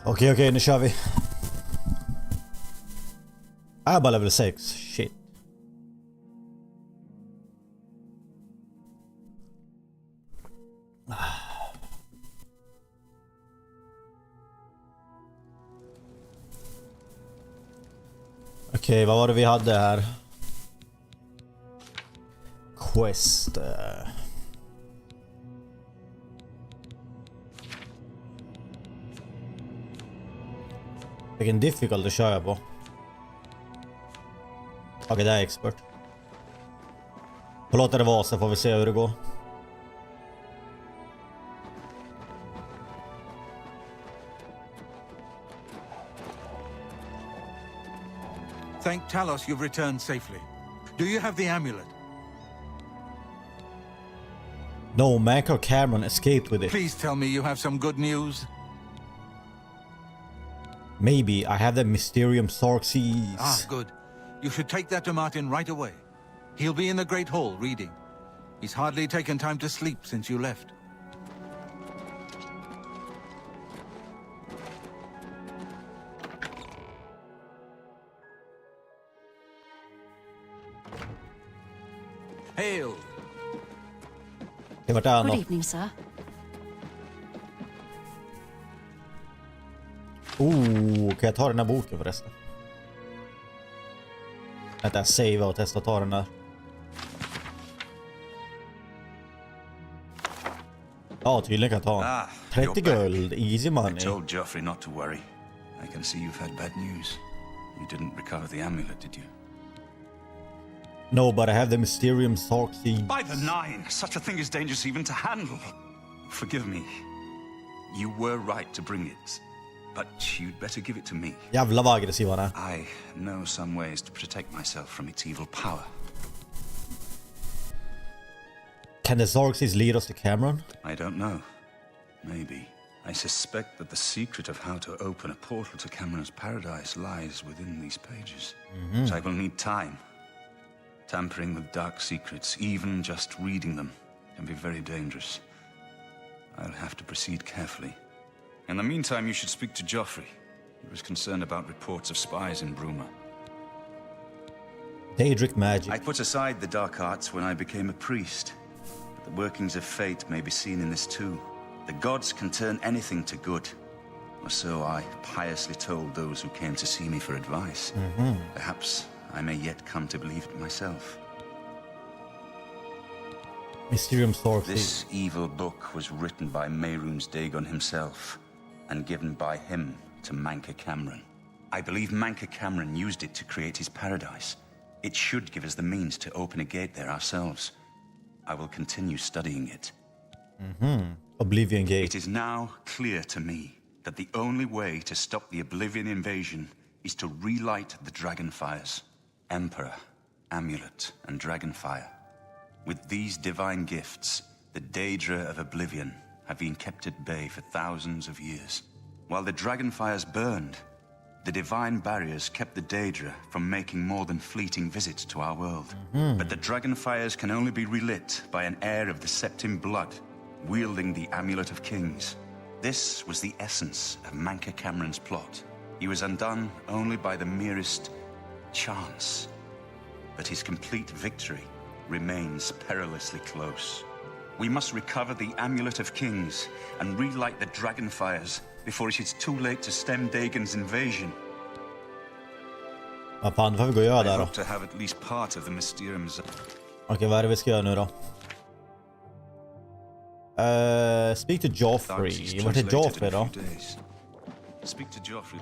Okej, nu kör vi. Jag är bara level 6. Shit. Okej, vad var det vi hade här? Quest. Vilken difficulty kör jag på? Okej, det är expert. Låt det vara så får vi se hur det går. Thank Talos you've returned safely. Do you have the amulet? No, Mac or Cameron escaped with it. Please tell me you have some good news. Maybe I have the Mysterium Sorxes. Ah, good. You should take that to Martin right away. He'll be in the Great Hall reading. He's hardly taken time to sleep since you left. Hail! Det var där Good nå. evening, sir. Kan jag ta den här boken förresten? Vänta, jag savea och testa att ta den där. Ja, tydligen kan jag ta 30 guld, easy money. I told Joffrey not to worry. I can see you've had bad news. You didn't recover the amulet, did you? No, but I have the Mysterium Sorxes. By the nine! Such a thing is dangerous even to handle. Forgive me. You were right to bring it. But you'd better give it to me. Jävlar vad aggressiv han är. I know some ways to protect myself from its evil power. Can the Sorxes lead us to Cameron? I don't know. Maybe. I suspect that the secret of how to open a portal to Cameron's paradise lies within these pages. So I will need time. Tampering with dark secrets, even just reading them, can be very dangerous. I'll have to proceed carefully. In the meantime, you should speak to Joffrey. He was concerned about reports of spies in Bruma. Daedric magic. I put aside the dark arts when I became a priest. But the workings of fate may be seen in this too. The gods can turn anything to good. Or so I piously told those who came to see me for advice. Perhaps I may yet come to believe it myself. Mysterium Sorxes. This evil book was written by Mehrunes Dagon himself, and given by him to Manca Cameron. I believe Manca Cameron used it to create his paradise. It should give us the means to open a gate there ourselves. I will continue studying it. Oblivion Gate. It is now clear to me that the only way to stop the Oblivion invasion is to relight the Dragonfires. Emperor, Amulet, and Dragonfire. With these divine gifts, the Daedra of Oblivion have been kept at bay for thousands of years. While the Dragonfires burned, the divine barriers kept the Daedra from making more than fleeting visits to our world. But the Dragonfires can only be relit by an heir of the Septim blood, wielding the Amulet of Kings. This was the essence of Manca Cameron's plot. He was undone only by the merest chance. But his complete victory remains perilously close. We must recover the Amulet of Kings and relight the Dragonfires before it is too late to stem Dagon's invasion. Vad fan, får vi gå och göra I där då? hope to have at least part of the Mysteriums. Okej, vad är det vi ska göra nu då? Speak to Joffrey. Vart är Joffrey då? Speak to Joffrey.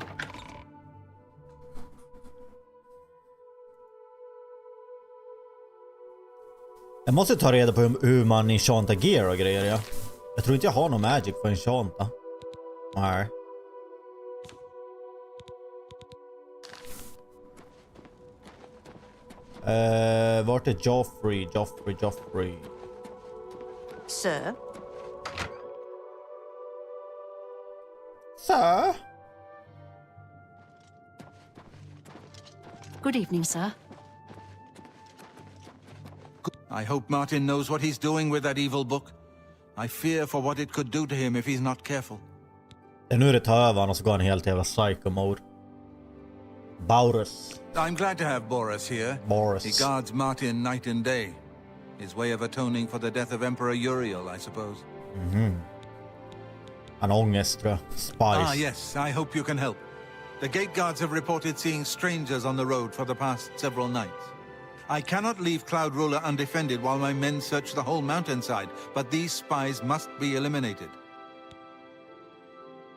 Jag måste ta reda på hur man enchantar gear och grejer, ja. Jag tror inte jag har någon magic för enchanta. Nej. Vart är Joffrey? Joffrey. Sir? Sir? Good evening, sir. I hope Martin knows what he's doing with that evil book. I fear for what it could do to him if he's not careful. Det är nu det tar över och så går han helt jävla psycho mode. Baurus. I'm glad to have Boris here. Boris. He guards Martin night and day. His way of atoning for the death of Emperor Uriel, I suppose. Han har ångest tror jag. Spice. Ah, yes, I hope you can help. The gate guards have reported seeing strangers on the road for the past several nights. I cannot leave Cloud Ruler undefended while my men search the whole mountainside, but these spies must be eliminated.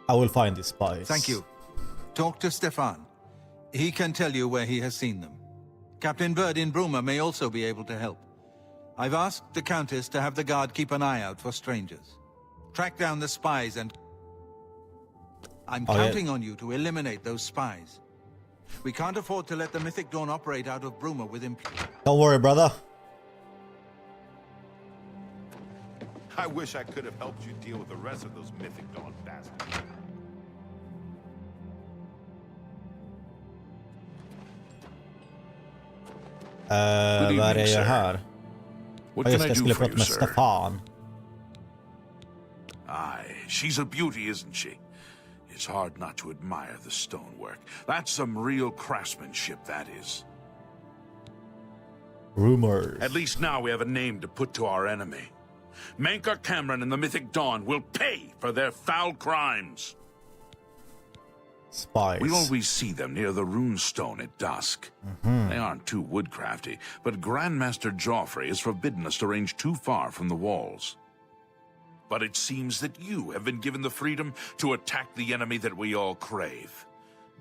I will find these spies. Thank you. Talk to Stefan. He can tell you where he has seen them. Captain Bird in Bruma may also be able to help. I've asked the Countess to have the guard keep an eye out for strangers. Track down the spies and... I'm counting on you to eliminate those spies. We can't afford to let the Mythic Dawn operate out of Bruma with impunity. Don't worry, brother. I wish I could have helped you deal with the rest of those Mythic Dawn bastards. Vad är det jag gör här? What Ja, can just I det, jag do skulle for prata you, med sir? Stefan. Aye, she's a beauty, isn't she? It's hard not to admire the stonework. That's some real craftsmanship, that is. Rumors. At least now we have a name to put to our enemy. Mankar Cameron and the Mythic Dawn will pay for their foul crimes. Spies. We always see them near the runestone at dusk. They aren't too woodcrafty, but Grandmaster Joffrey has forbidden us to range too far from the walls. But it seems that you have been given the freedom to attack the enemy that we all crave.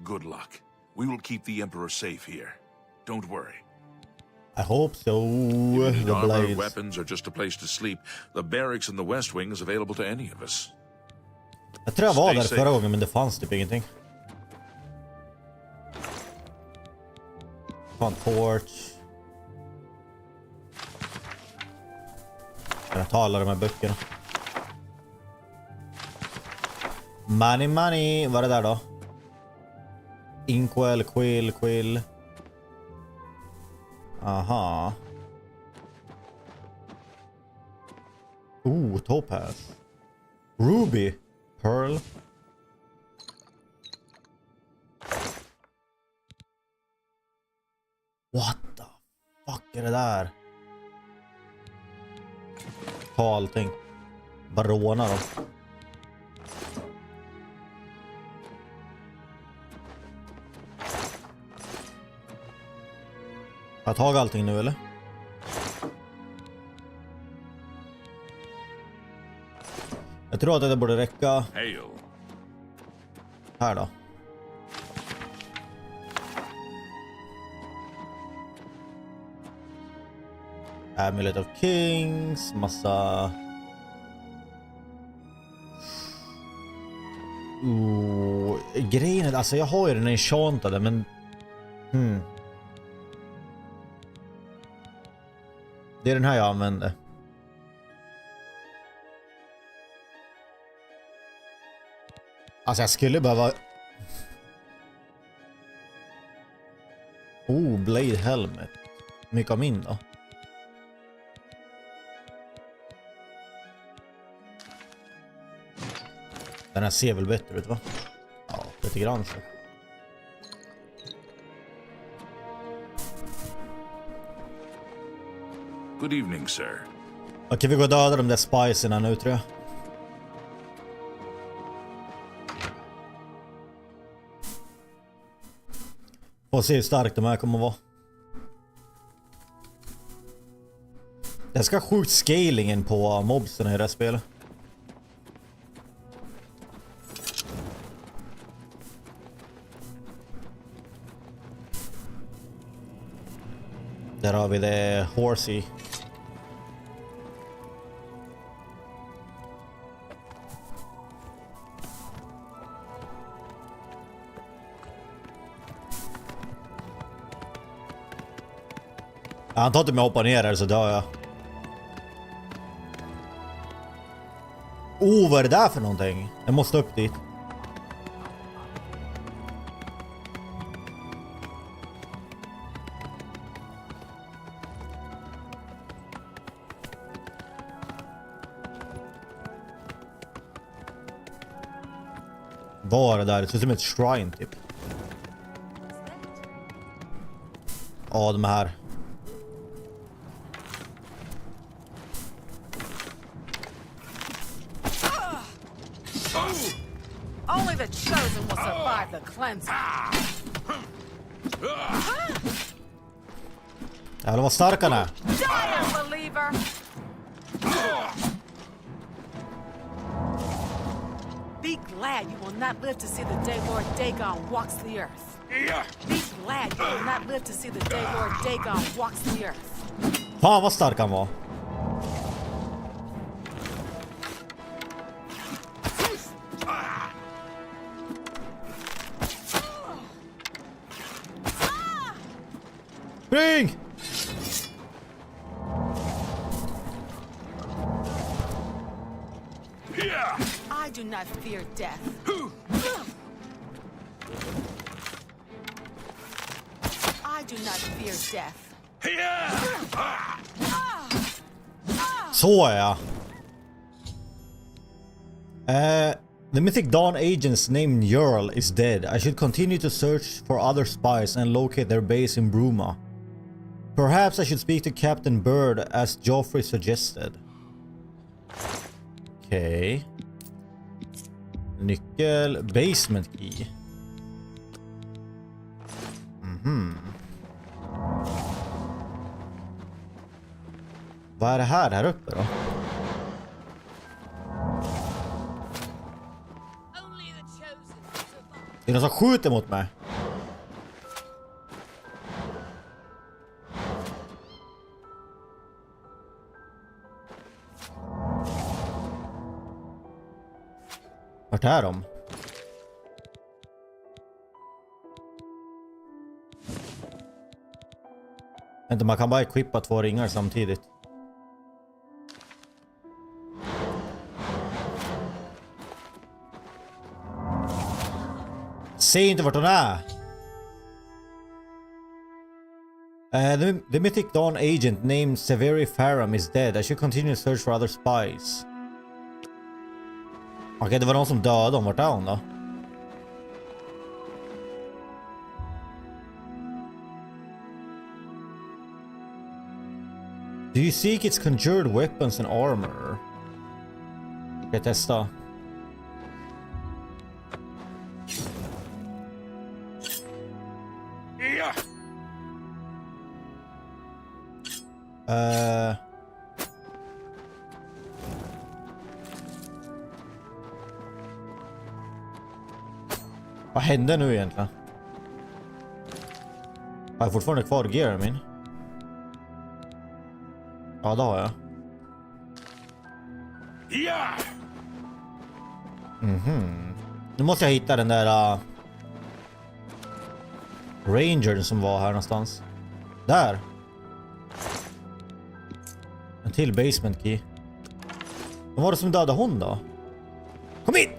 Good luck. We will keep the Emperor safe here. Don't worry. I hope so. You need The armor, blades. weapons, or just a place to sleep. The barracks in the West Wing is available to any of us. Jag tror jag var Stay där safe. förra gången men det fanns typ ingenting. Fan, torch. Jag tar alla de här böckerna. Money, money. Vad är det där då? Inkwell, quill. Aha. Topaz. Ruby. Pearl. What the fuck är det där? Ta allting. Bara råna dem. Har jag tagit allting nu eller? Jag tror att det borde räcka. Hail. Här då. Amulet of Kings, massa... Grejen är, alltså jag har ju den enchantade men... Det är den här jag använder. Alltså jag skulle behöva... Blade Helmet. Mycket av min då. Den här ser väl bättre ut va? Ja, lite grann så. Good evening, sir. Okej, vi går och döda de där spicerna nu tror jag. Får se hur starkt de här kommer att vara. Jag ska sjukt scalingen på mobsen i det här spelet. Där har vi det horsey. Han tar inte mig hoppa ner här så dör jag. Vad är det där för någonting? Jag måste upp dit. Vad är det där? Det ser ut som ett shrine typ. Ja, de här. Only the chosen will survive the cleansing. Jävlar vad stark han är. Die, unbeliever! Be glad you will not live to see the day Lord Dagon walks the earth. Be glad you will not live to see the day Lord Dagon walks the earth. Fan vad stark han var. Spring! I do not fear death. I do not fear death. Så är jag. The Mythic Dawn agents named Earl is dead. I should continue to search for other spies and locate their base in Bruma. Perhaps I should speak to Captain Bird as Joffrey suggested. Okej. Nyckel, basement key. Vad är det här uppe då? Det är någon som skjuter mot mig. Vart är de? Vänta, man kan bara equippa 2 ringar samtidigt. Säg inte vart hon är. The Mythic Dawn agent named Severi Faram is dead. I should continue to search for other spies. Okej, det var någon som dödade om. Vart är hon då? Do you seek its conjured weapons and armor? Ska jag testa? Vad hände nu egentligen? Har jag fortfarande kvar gear min? Ja, det har jag. Nu måste jag hitta den där Rangern som var här någonstans. Där. En till basement key. Vad var det som dödade hon då? Kom in!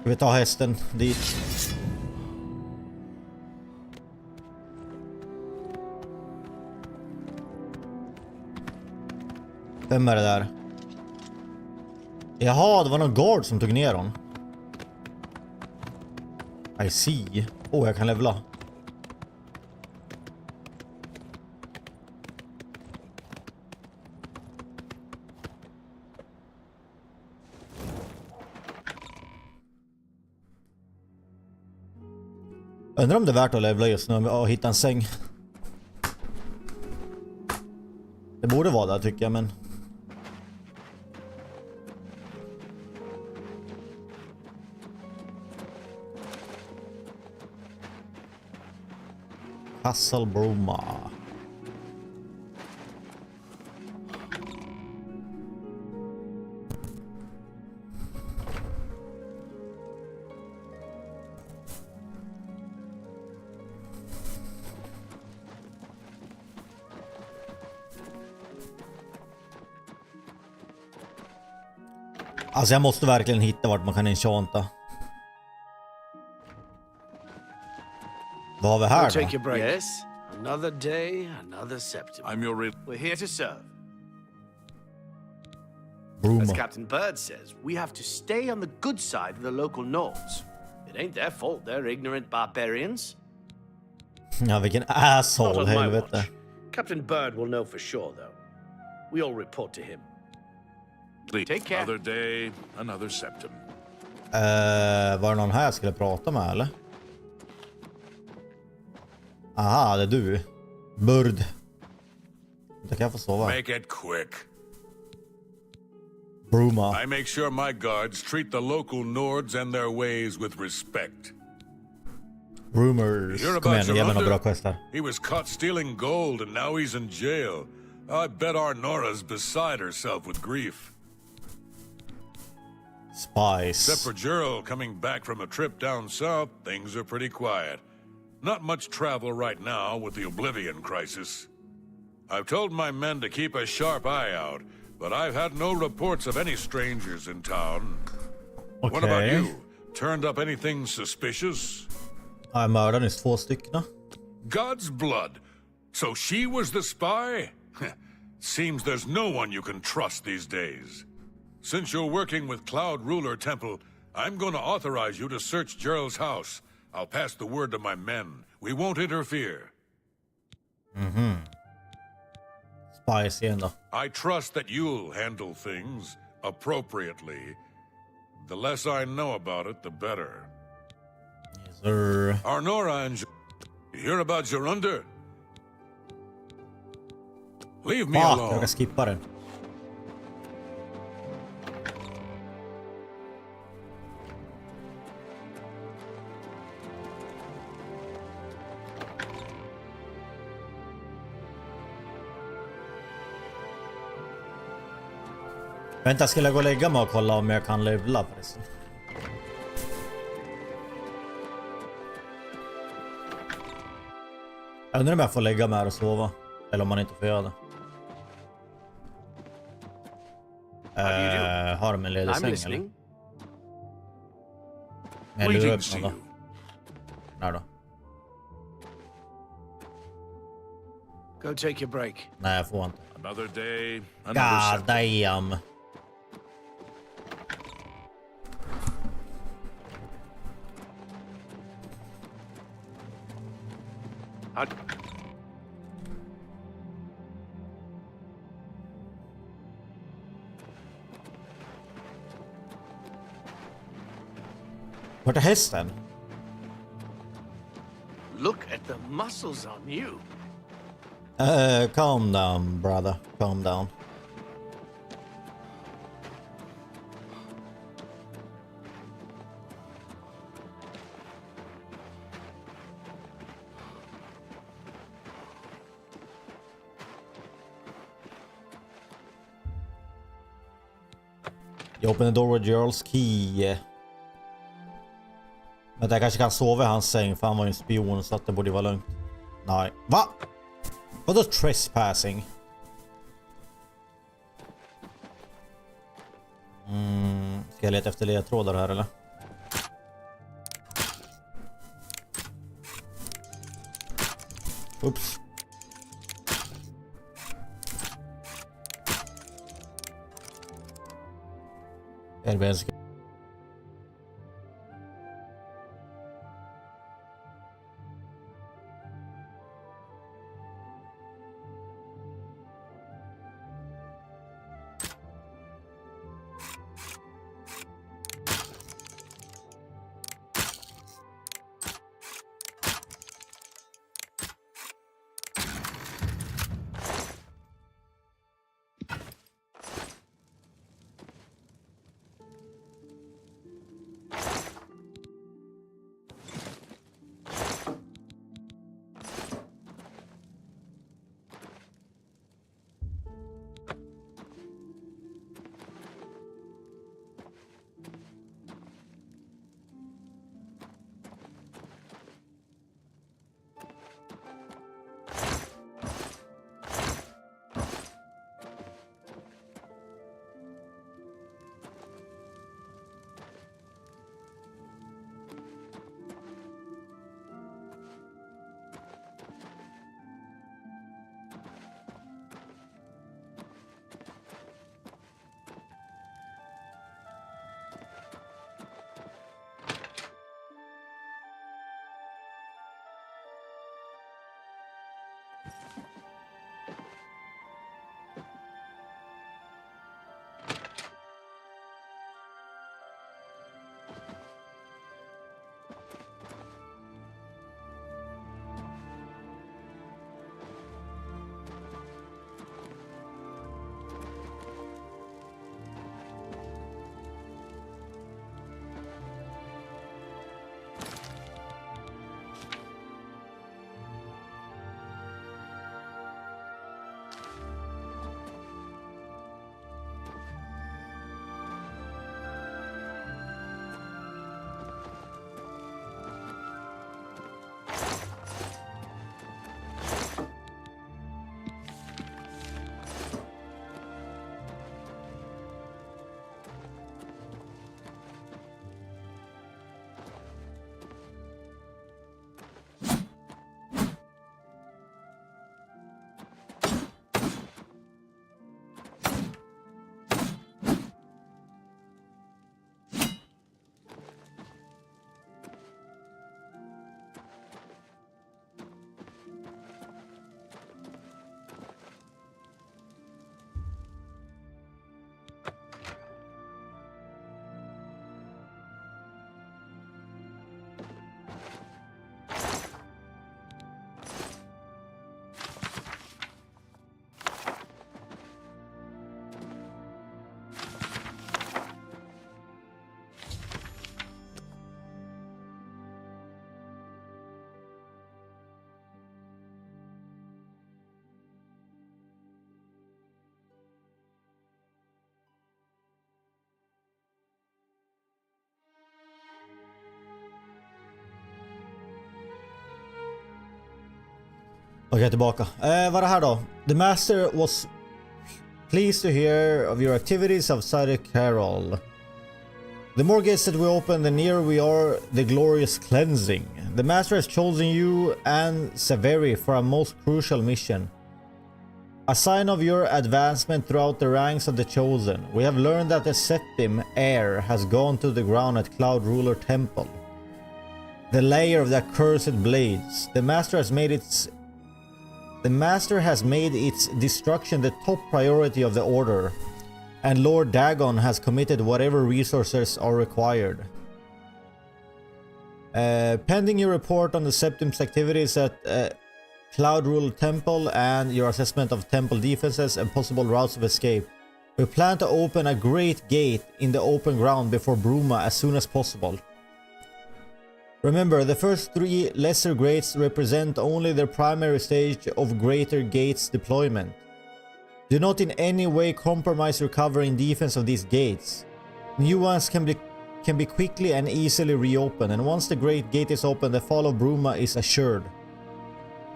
Ska vi ta hästen dit? Vem är det där? Jaha, det var någon guard som tog ner hon. I see. Åh, jag kan levla. Undrar om det är värt att levla just nu och hitta en säng. Det borde vara det tycker jag, men... Castle Bruma. Alltså jag måste verkligen hitta vart man kan enchanta. Vad har vi här då? Take a break. Yes? Another day, another September. I'm your We're here to serve. As Bruma. Captain Bird says, we have to stay on the good side of the local Nords. It ain't their fault they're ignorant barbarians. Ja, vilken Not asshole, on my helvete. watch. Captain Bird will know for sure, though. We all report to him. Take care. Another day, another septum. Var det någon här jag skulle prata med, eller? Aha, det är du. Bird. Då kan jag få sova. Make it quick. Bruma. I make sure my guards treat the local Nords and their ways with respect. Rumors. Hear Kom about igen, ge mig några bra Gerunda? quest här. He was caught stealing gold and now he's in jail. I bet our Nora's beside herself with grief. Spice. Except for Gerald coming back from a trip down south, things are pretty quiet. Not much travel right now with the Oblivion crisis. I've told my men to keep a sharp eye out, but I've had no reports of any strangers in town. What about Okej. you? Turned up anything suspicious? Jag mördade nyss 2 stycken. God's blood. So she was the spy? Seems there's no one you can trust these days. Since you're working with Cloud Ruler Temple, I'm going to authorize you to search Gerald's house. I'll pass the word to my men. We won't interfere. Spice igen då. I trust that you'll handle things appropriately. The less I know about it, the better. Yes, sir. Arnora and you hear about Gerunda? Leave me Fuck, alone. jag kan skippa den. Vänta, ska jag gå och lägga mig och kolla om jag kan levla förresten? Jag undrar om jag får lägga mig här och sova. Eller om man inte får göra det. Har de en ledig I'm säng eller? listening. Jag lurar Greetings upp to någon you. då. När då? Go take your break. Nej, jag får inte. Another day, another God septum. damn. Vart är hästen? Look at the muscles on you. Calm down, brother. Calm down. You open the door with Gerald's key. Men jag kanske kan sova i hans säng för han var ju en spion så att det borde vara lugnt. Nej. Va? Vadå trespassing? Ska jag leta efter ledtrådar här eller? Oops. Elbensk. Okej, tillbaka. Vad är det här då? The Master was pleased to hear of your activities outside Carol. The more gates that we open, the nearer we are the glorious cleansing. The Master has chosen you and Severi for a most crucial mission. A sign of your advancement throughout the ranks of the Chosen, we have learned that the Septim heir has gone to the ground at Cloud Ruler Temple, the lair of the accursed blades. The Master has made its destruction the top priority of the Order, and Lord Dagon has committed whatever resources are required. Pending your report on the Septim's activities at Cloud Ruler Temple and your assessment of temple defenses and possible routes of escape, we plan to open a great gate in the open ground before Bruma as soon as possible. Remember, the first 3 lesser gates represent only the primary stage of greater gates deployment. Do not in any way compromise your cover in defense of these gates. New ones can be quickly and easily reopened, and once the great gate is open, the fall of Bruma is assured.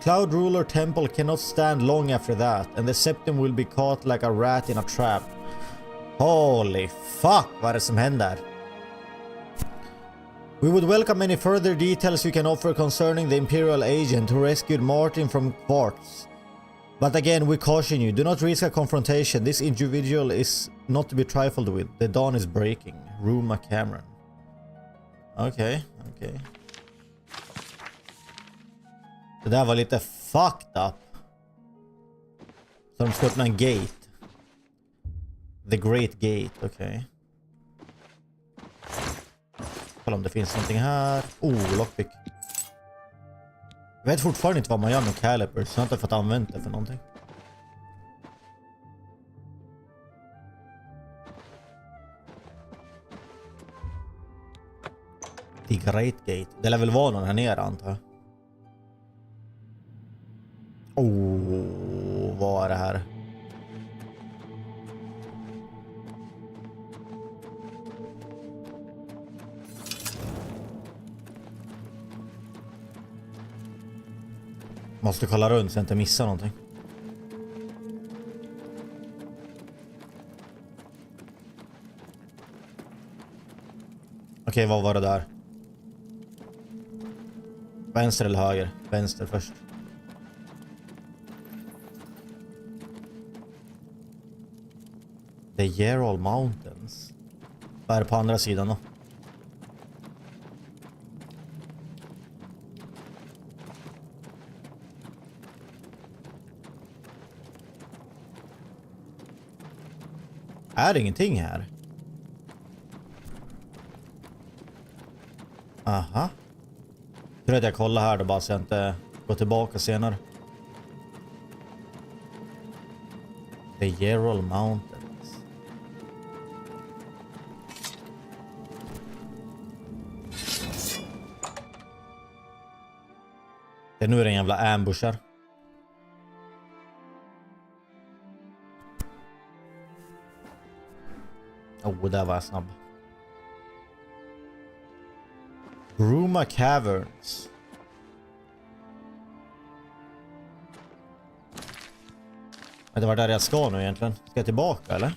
Cloud Ruler Temple cannot stand long after that, and the Septim will be caught like a rat in a trap. Holy fuck, vad är det som händer? We would welcome any further details you can offer concerning the Imperial agent who rescued Martin from Quartz. But again, we caution you, do not risk a confrontation. This individual is not to be trifled with. The dawn is breaking. Ruma Cameron. Okej. Det där var lite fucked up. Så de ska öppna en gate. The Great Gate, okej. Kolla om det finns någonting här. Oh, lockpick. Jag vet fortfarande inte vad man gör med calipers, så jag har inte fått använda det för någonting. The Great Gate. Det lär väl vara någon här nere, antar jag. Oh, vad är det här? Måste kolla runt så jag inte missar någonting. Okej, vad var det där? Vänster eller höger? Vänster först. The Yarrow Mountains. Vad är det på andra sidan då? Är det ingenting här? Aha. Tror att jag kollar här då bara så jag inte går tillbaka senare. The Yarrow Mountains. Det är nu en jävla ambush här. Oh, där var jag snabb. Bruma Caverns. Men det var där jag ska nu egentligen. Ska jag tillbaka eller?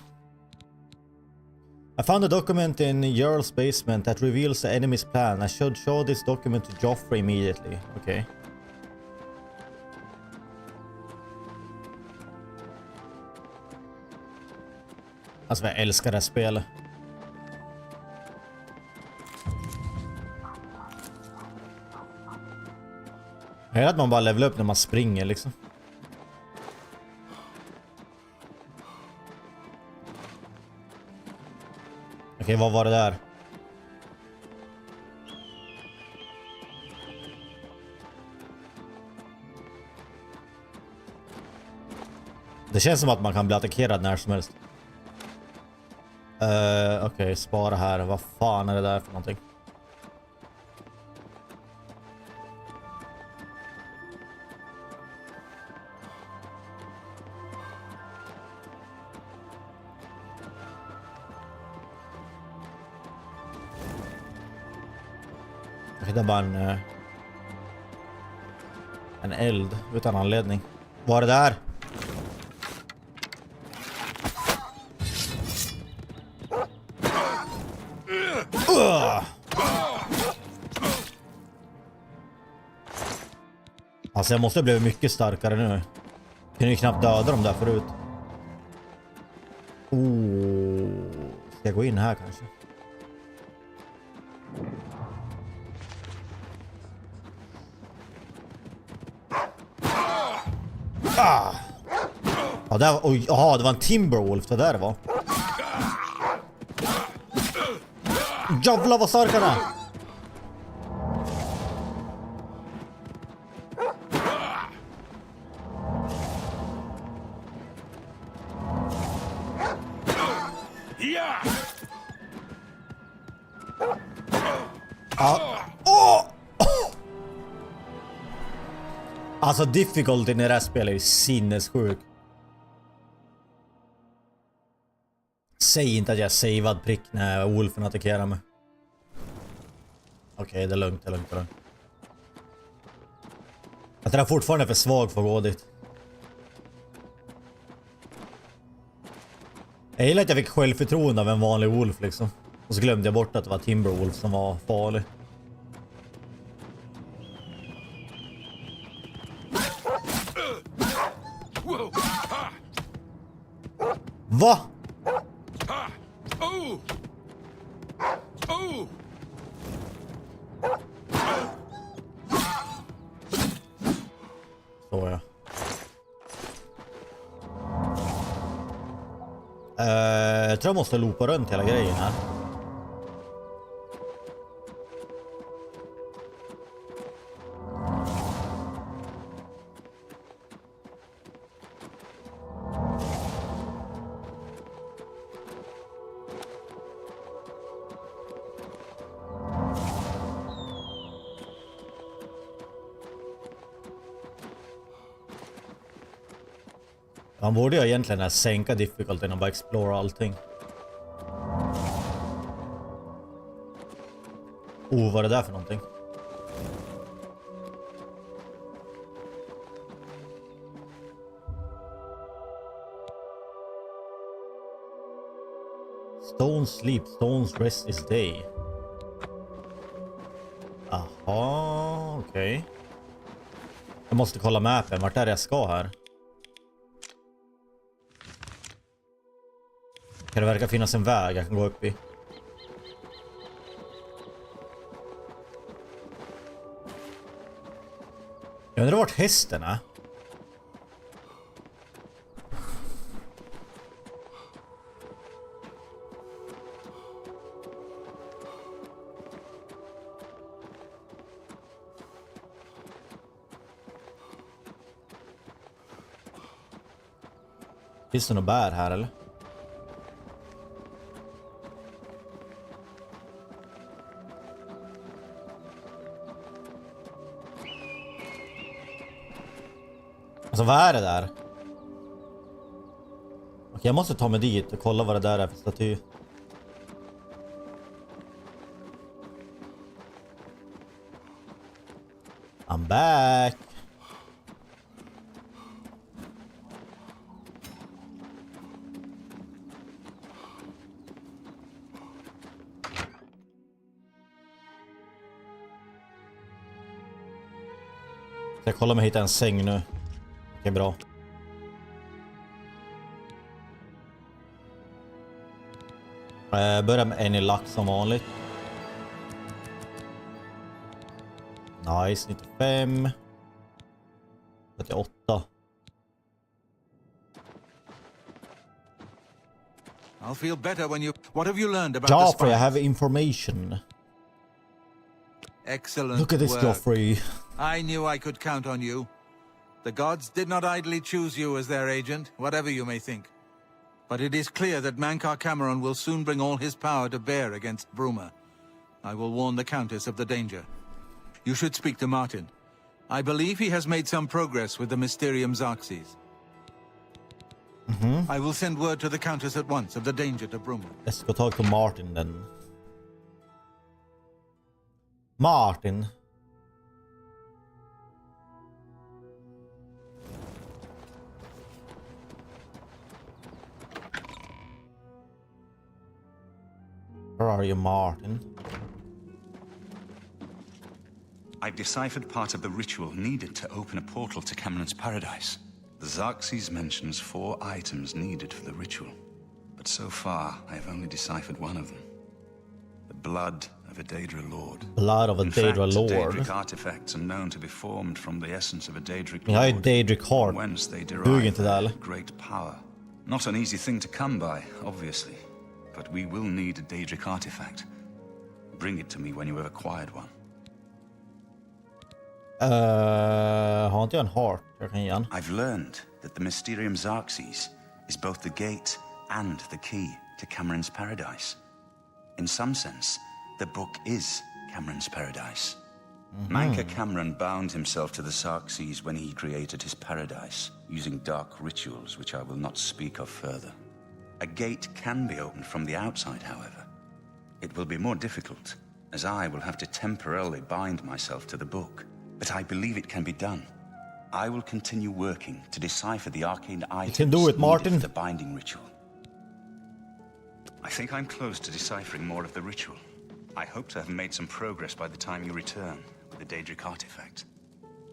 I found a document in Jarl's basement that reveals the enemy's plan. I should show this document to Joffrey immediately. Okay. Alltså jag älskar det här spelet. Jag gillar att man bara levelar upp när man springer liksom. Okej, vad var det där? Det känns som att man kan bli attackerad när som helst. Okej, spara här. Vad fan är det där för någonting? Det är bara en... En eld utan anledning. Vad är det där? Alltså jag måste bli mycket starkare nu. Kunde ju knappt döda dem där förut. Ska jag gå in här kanske? Ja, där, oj, aha, det var en Timberwolf det där var. Jävlar vad stark han är! Alltså difficultyn i det här spelet är sinnessjuk. Säg inte att jag är savad prick när Wolfen attackerar mig. Okej, det är lugnt, det är lugnt, det är lugnt. Jag tror jag fortfarande är för svag för att gå dit. Jag gillar att jag fick självförtroende av en vanlig Wolf liksom. Och så glömde jag bort att det var Timberwolf som var farlig. Va? Så ja. Jag tror jag måste loopa runt hela grejen här. Han borde ju egentligen sänka difficultyn och bara explora allting. Vad är det där för någonting? Stones sleep, stones rest is day. Aha, okej. Jag måste kolla mappen, vart är det jag ska här? Kan det verka finnas en väg jag kan gå upp i? Jag undrar vart hästen är. Finns det något bär här eller? Alltså vad är det där? Okej, jag måste ta mig dit och kolla vad det där är för staty. I'm back. Jag kollar om jag hittar en säng nu. Okej, bra. Börjar med en i lax som vanligt. Nice, 95. 38. I'll feel better when you... What have you learned about Joffrey, the I spies? have information. Excellent Look at this, work. Joffrey. I knew I could count on you. The gods did not idly choose you as their agent, whatever you may think. But it is clear that Mankar Cameron will soon bring all his power to bear against Bruma. I will warn the Countess of the danger. You should speak to Martin. I believe he has made some progress with the Mysterium Xarxes. I will send word to the Countess at once of the danger to Bruma. Let's go talk to Martin then. Martin. Where are you, Martin? I've deciphered part of the ritual needed to open a portal to Cameron's paradise. The Xerxes mentions 4 items needed for the ritual, but so far I have only deciphered one of them. The blood of a Daedra Lord. Blood of a Daedra Lord. Daedric artifacts are known to be formed from the essence of a Daedric Jag har ju Lord, Daedric heart. whence they Duger derive inte det, eller? their great power. Not an easy thing to come by, obviously, but we will need a Daedric artifact. Bring it to me when you have acquired one. Har inte jag en heart? Jag kan ge en. I've learned that the Mysterium Xerxes is both the gate and the key to Cameron's paradise. In some sense, the book is Cameron's paradise. Manca Cameron bound himself to the Xerxes when he created his paradise, using dark rituals which I will not speak of further. A gate can be opened from the outside, however. It will be more difficult, as I will have to temporarily bind myself to the book. But I believe it can be done. I will continue working to decipher the arcane items can do it, Martin. needed for the binding ritual. I think I'm close to deciphering more of the ritual. I hope to have made some progress by the time you return with the Daedric artifact.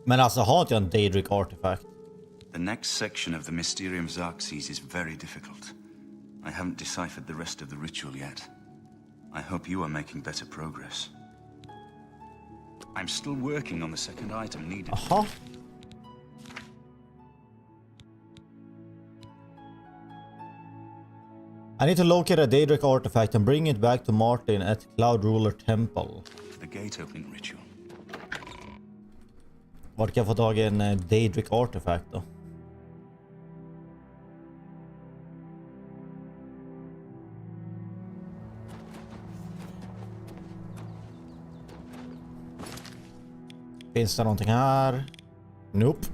Men alltså har inte jag en Daedric artifact? The next section of the Mysterium Xerxes is very difficult. I haven't deciphered the rest of the ritual yet. I hope you are making better progress. I'm still working on the second item needed. Aha. I need to locate a Daedric artifact and bring it back to Martin at Cloud Ruler Temple. The gate opening ritual. Vart kan jag få tag i en Daedric artifact då? Finns det någonting här? Nope.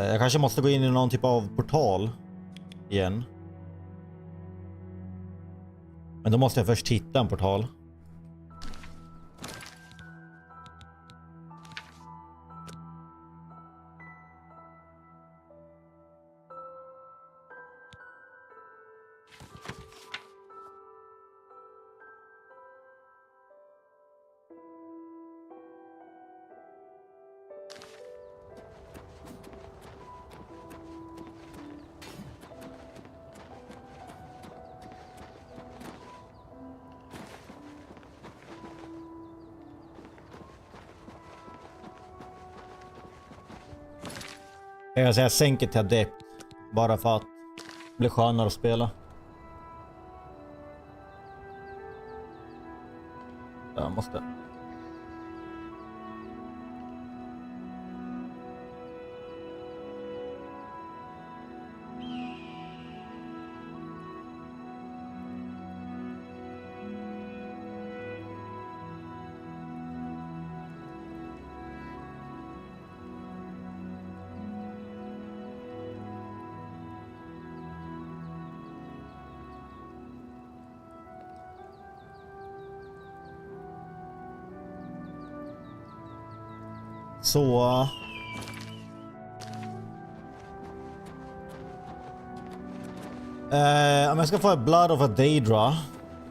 Jag kanske måste gå in i någon typ av portal igen. Men då måste jag först hitta en portal. Jag sänker till adept bara för att det blir skönare att spela. Jag måste. Så om jag ska få Blood of a Daedra,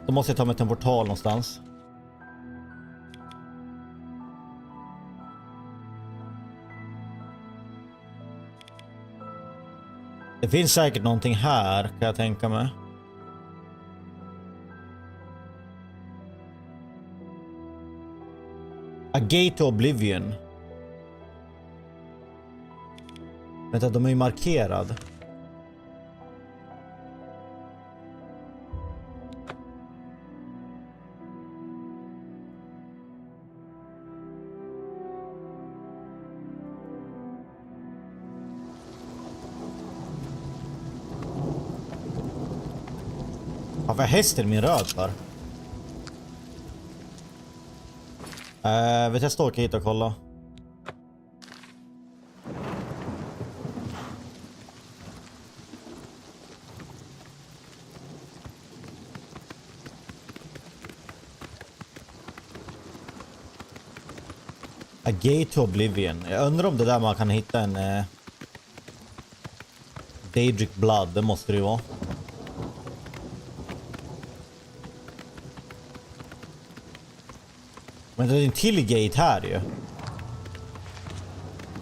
då måste jag ta mig till en portal någonstans. Det finns säkert någonting här, kan jag tänka mig. A Gate to Oblivion. Vänta, de är ju markerad. Varför är hästen min röd för? Vet jag står hit och kolla. A Gate to Oblivion. Jag undrar om det där man kan hitta en Daedric Blood, det måste det ju vara. Men det är en till gate här ju.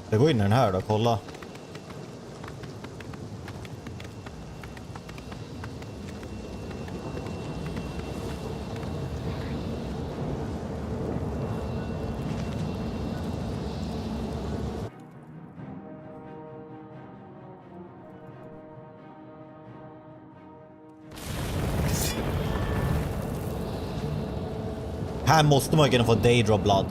Jag går in i den här då, kolla. Här måste man kunna få Daedra Blood.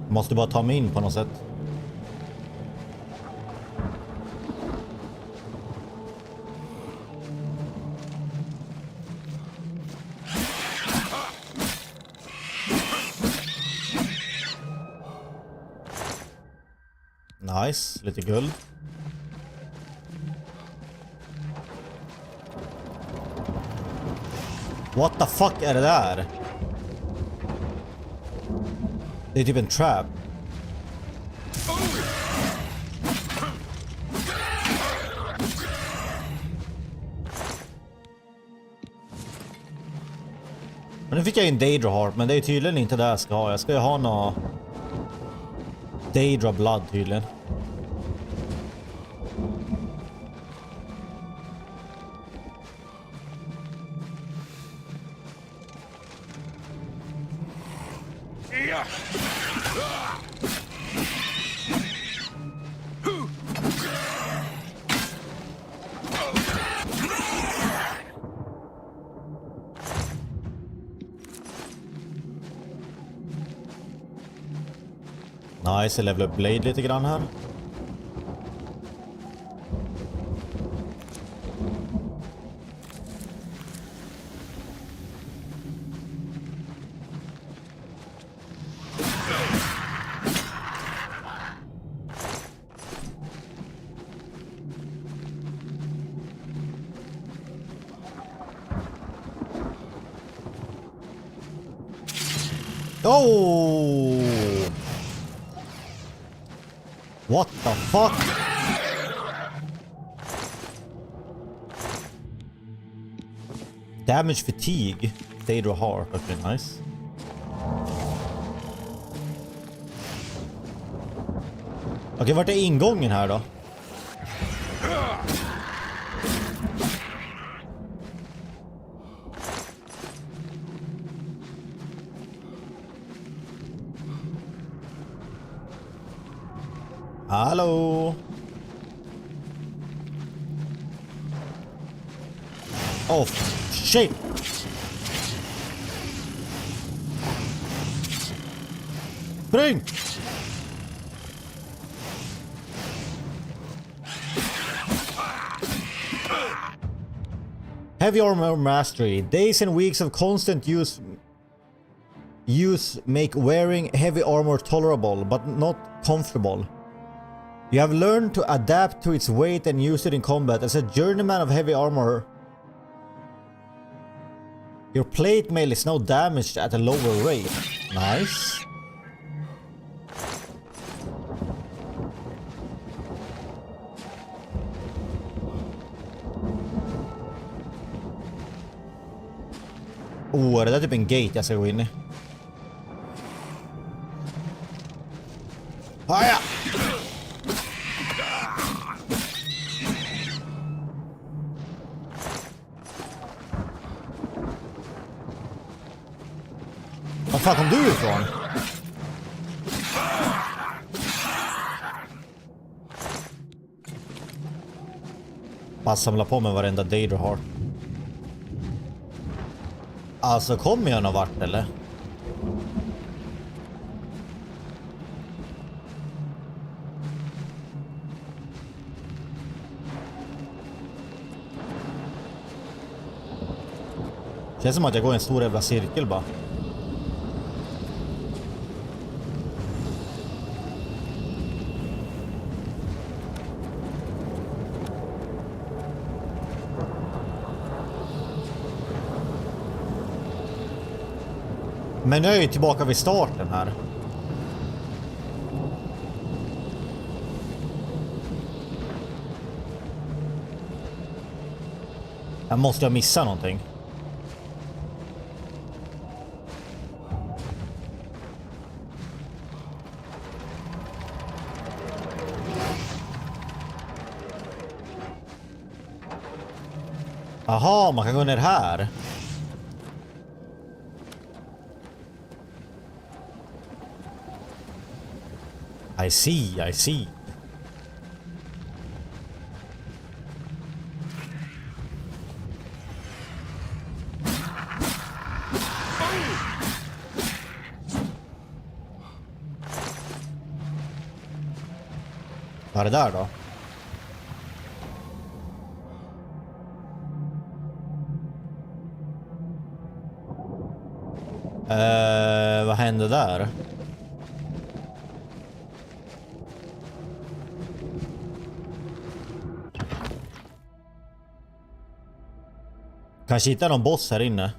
Måste bara ta mig in på något sätt. Nice, lite guld. What the fuck är det där? Det är typ en trap. Men nu fick jag en Daedra Heart, men det är tydligen inte det jag ska ha. Jag ska ju ha något Daedra Blood tydligen. Nice, jag level upp Blade lite grann här. Oh! What the fuck? Damage fatigue. Daedra Heart. Okay, nice. Okej, vart är ingången här då? Hallå? Oh, shit! Spring! Heavy armor mastery. Days and weeks of constant use make wearing heavy armor tolerable, but not comfortable. You have learned to adapt to its weight and use it in combat. As a journeyman of heavy armor, your plate mail is now damaged at a lower rate. Nice. Oh, är det där typ en gate jag ska gå in i? Ah, ja. Var fan kom du ifrån? Bara samla på mig varenda Daedra Heart. Alltså kommer jag någon vart eller? Känns som att jag går i en stor jävla cirkel bara. Men nu är jag ju tillbaka vid starten här. Jag måste ha missat någonting. Aha, man kan gå ner här. I see, I see. Vad är det där då? Vad hände där? Kanske hitta någon boss här inne.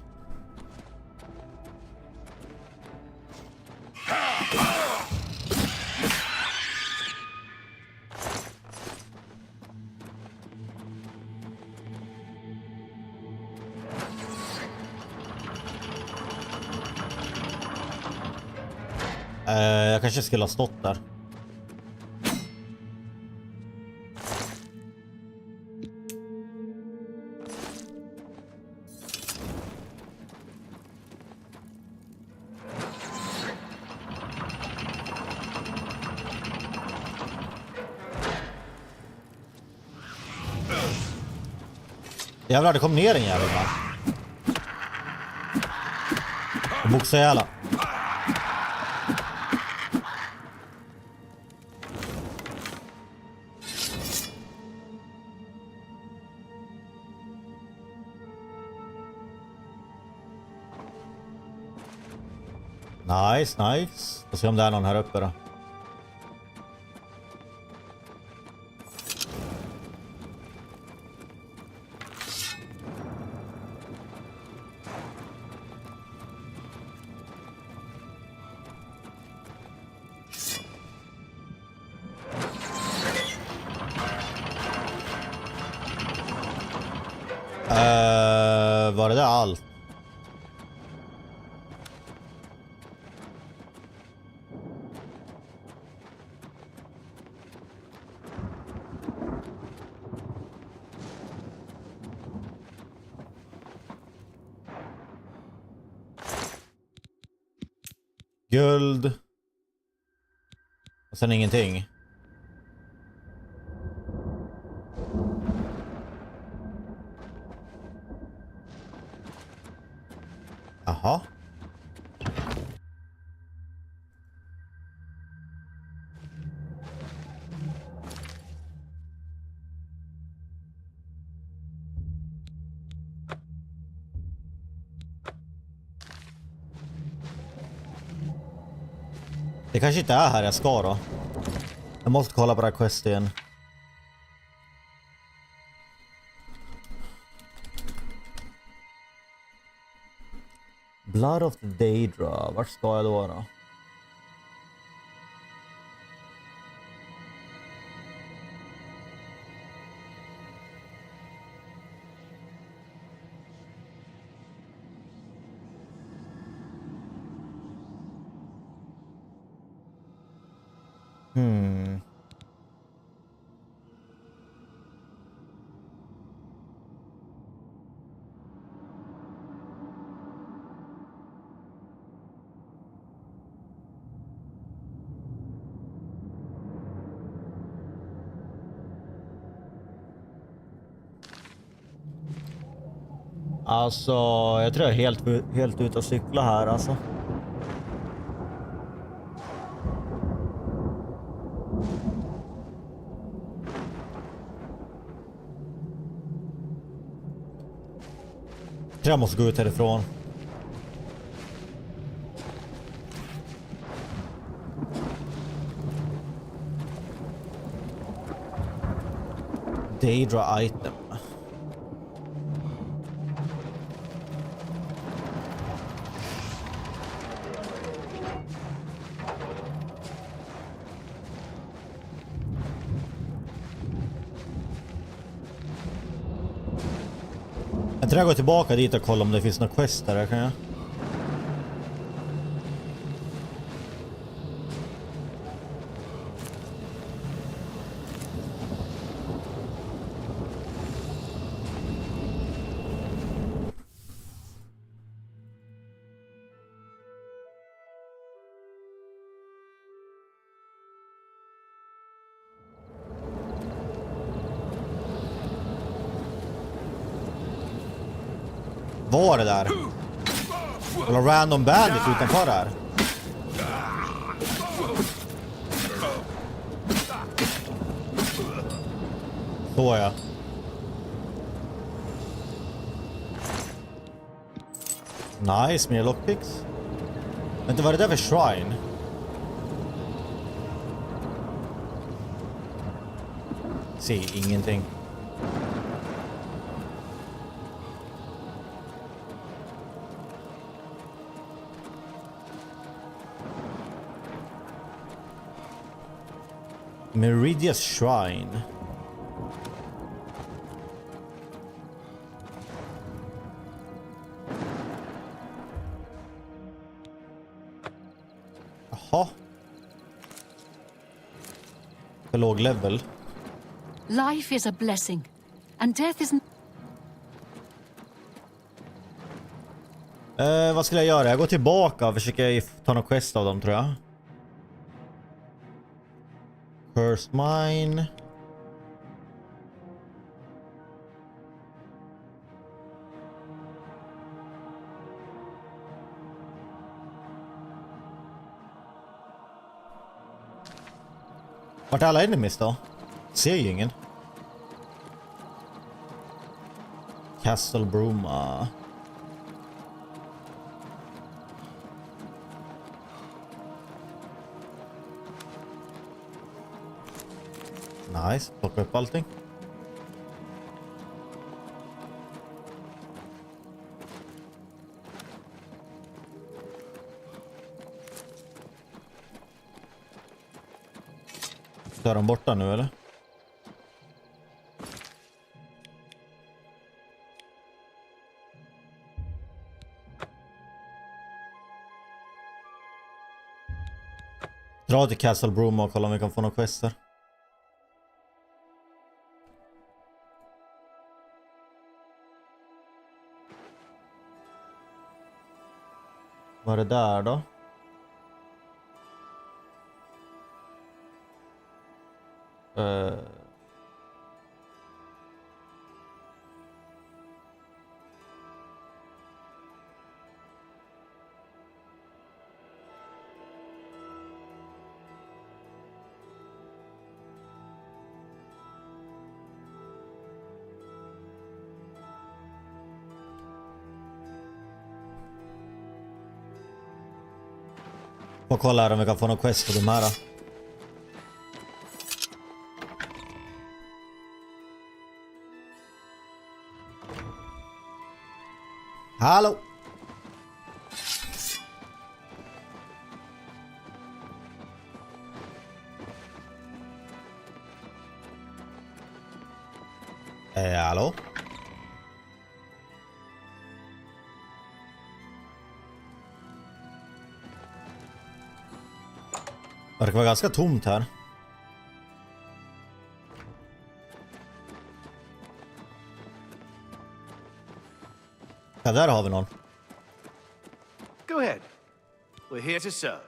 Jag kanske skulle ha stått där. Jävlar, det kom ner en jävel va? Och boxa jävla. Nice, nice. Får se om det är någon här uppe då. Var det där allt? Guld. Och sen ingenting. Aha. Det kanske inte är här jag ska då. Jag måste kolla på det här quest igen. Blood of the Daedra. Vart ska jag då? Alltså, jag tror jag är helt ute och cykla här alltså. Jag måste gå ut härifrån. Daedra item. Jag tror jag går tillbaka dit och kollar om det finns några quest där, kan jag? Var det där? Eller random bandit utanför där? Så ja. Nice, mer lockpicks. Vänta, vad är det där för shrine? Se ingenting. Meridia's Shrine. Jaha. För låg level. Life is a blessing, and death isn't. Vad skulle jag göra? Jag går tillbaka och försöker ta någon quest av dem, tror jag. First mine. Vart är alla enemies då? Ser ju ingen. Castle Bruma. Nice, plocka upp allting. Är de borta nu eller? Dra till Castle Bruma och kolla om vi kan få några quester. Vad är det där då? Och kolla här om vi kan få någon quest på de här. Hallå! Hallå? Det verkar vara ganska tomt här. Ja, där har vi någon. Go ahead. We're here to serve.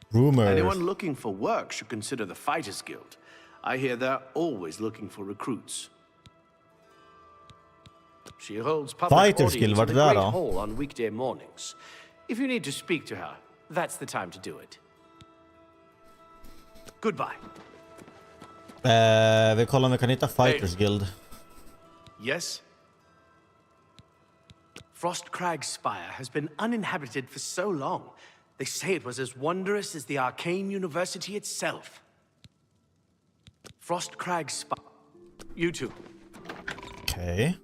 Rumors. Anyone looking for work should consider the Fighters Guild. I hear they're always looking for recruits. She holds public Fighters Guild, audience vart in är the det Great då? Hall on weekday mornings. If you need to speak to her, that's the time to do it. Goodbye. Vi kollar om vi kan hitta Fighters Guild. Yes? Frostcrag's spire has been uninhabited for so long. They say it was as wondrous as the arcane university itself. Frostcrag's spire. You too. Okej.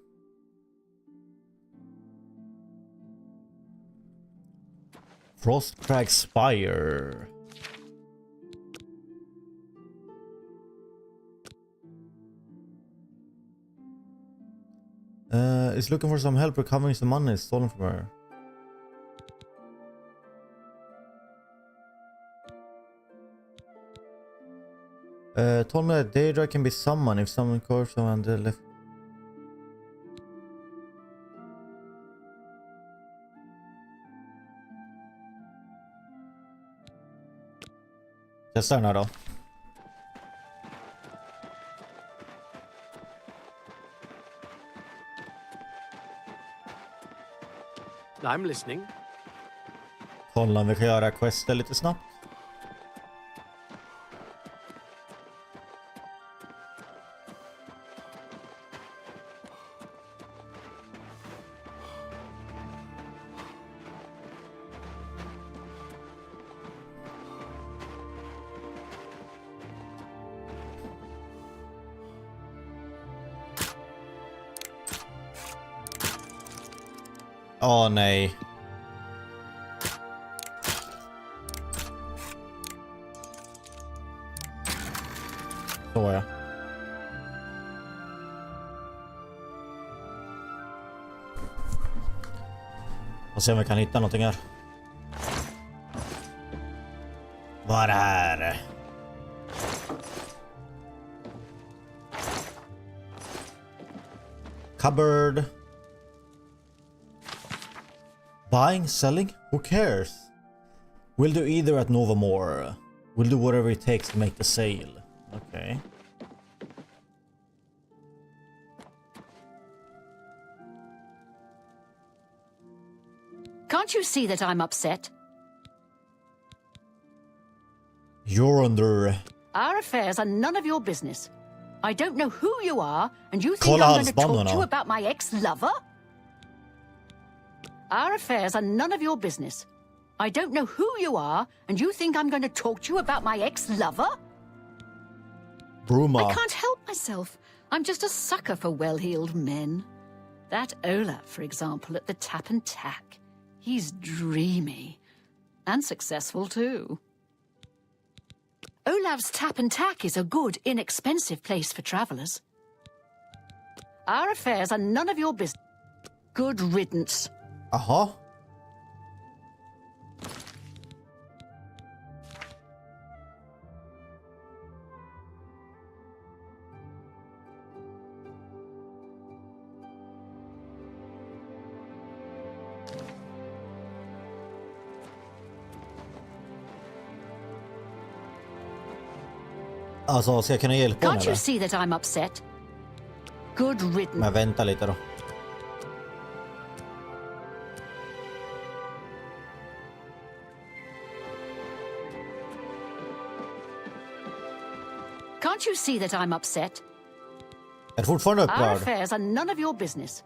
Frostcrag Spire. Is looking for some help recovering some money stolen from her. Told me that Daedra can be summoned if someone calls someone the left. Testar den här då. I'm listening. Kolla om vi kan göra quester lite snabbt. Åh nej. Så ja. Och se om vi kan hitta någonting här. Vad är det här? Cupboard. Buying, selling? Who cares? We'll do either at Nova More. We'll do whatever it takes to make the sale. Okay. Can't you see that I'm upset? You're under... Our affairs are none of your business. I don't know who you are, and you think Kolla I'm hans going to talk band to you nu. about my ex-lover? Our affairs are none of your business. I don't know who you are, and you think I'm going to talk to you about my ex-lover? Bruma. I can't help myself. I'm just a sucker for well-heeled men. That Olaf, for example, at the Tap and Tack. He's dreamy. And successful, too. Olaf's Tap and Tack is a good, inexpensive place for travellers. Our affairs are none of your business. Good riddance. Aha. Alltså, ska jag kunna hjälpa honom Can't you eller? see that I'm upset? Good riddance. Men vänta lite då. Can't you see that I'm upset? Är du fortfarande Our upprörd? affairs are none of your business.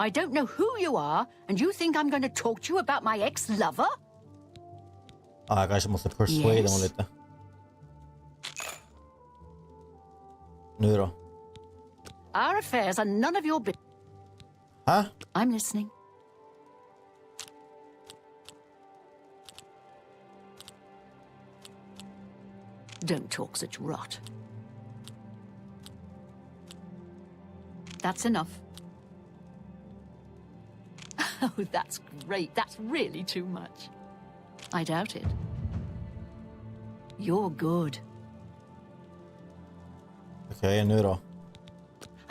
I don't know who you are, and you think I'm going to talk to you about my ex-lover? Jag kanske måste persuade Yes. honom lite. Nu då? Our affairs are none of your business. Hä? I'm listening. Don't talk such rot. That's enough. Oh, that's great. That's really too much. I doubt it. You're good. Okej, nu då?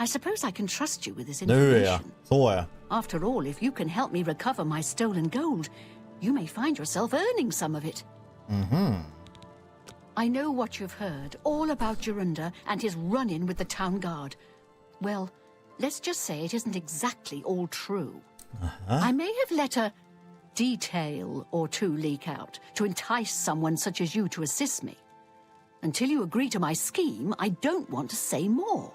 I suppose I can trust you with this Nu är jag. information. Så är jag. After all, if you can help me recover my stolen gold, you may find yourself earning some of it. I know what you've heard, all about Jorunda and his run-in with the town guard. Well, let's just say it isn't exactly all true. I may have let a detail or two leak out to entice someone such as you to assist me. Until you agree to my scheme, I don't want to say more.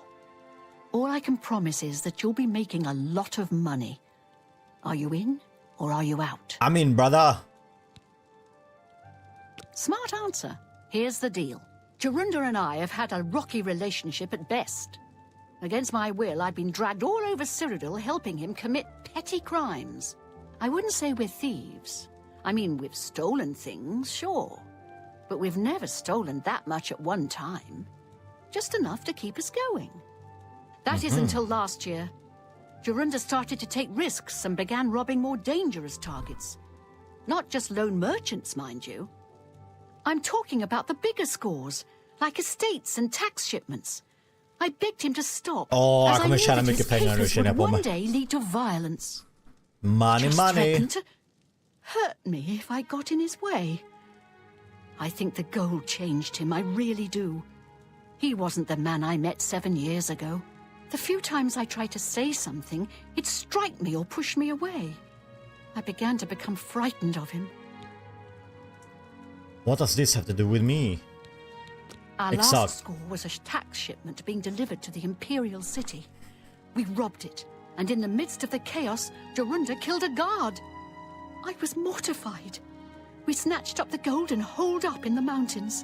All I can promise is that you'll be making a lot of money. Are you in or are you out? I'm in, brother. Smart answer. Here's the deal. Jorunda and I have had a rocky relationship at best. Against my will, I've been dragged all over Cyrodiil helping him commit petty crimes. I wouldn't say we're thieves. I mean, we've stolen things, sure. But we've never stolen that much at one time. Just enough to keep us going. That is until last year. Jorunda started to take risks and began robbing more dangerous targets. Not just lone merchants, mind you. I'm talking about the bigger scores, like estates and tax shipments. I begged him to stop, Åh, as han I kommer knew tjäna that mycket his pengar nu, papers känner jag would på one mig. day lead to violence. Money, Just money. threatened to hurt me if I got in his way. I think the gold changed him, I really do. He wasn't the man I met 7 years ago. The few times I tried to say something, he'd strike me or push me away. I began to become frightened of him. What does this have to do with me? Our Exakt. last score was a tax shipment being delivered to the Imperial City. We robbed it, and in the midst of the chaos, Jorunda killed a guard. I was mortified. We snatched up the gold and holed up in the mountains.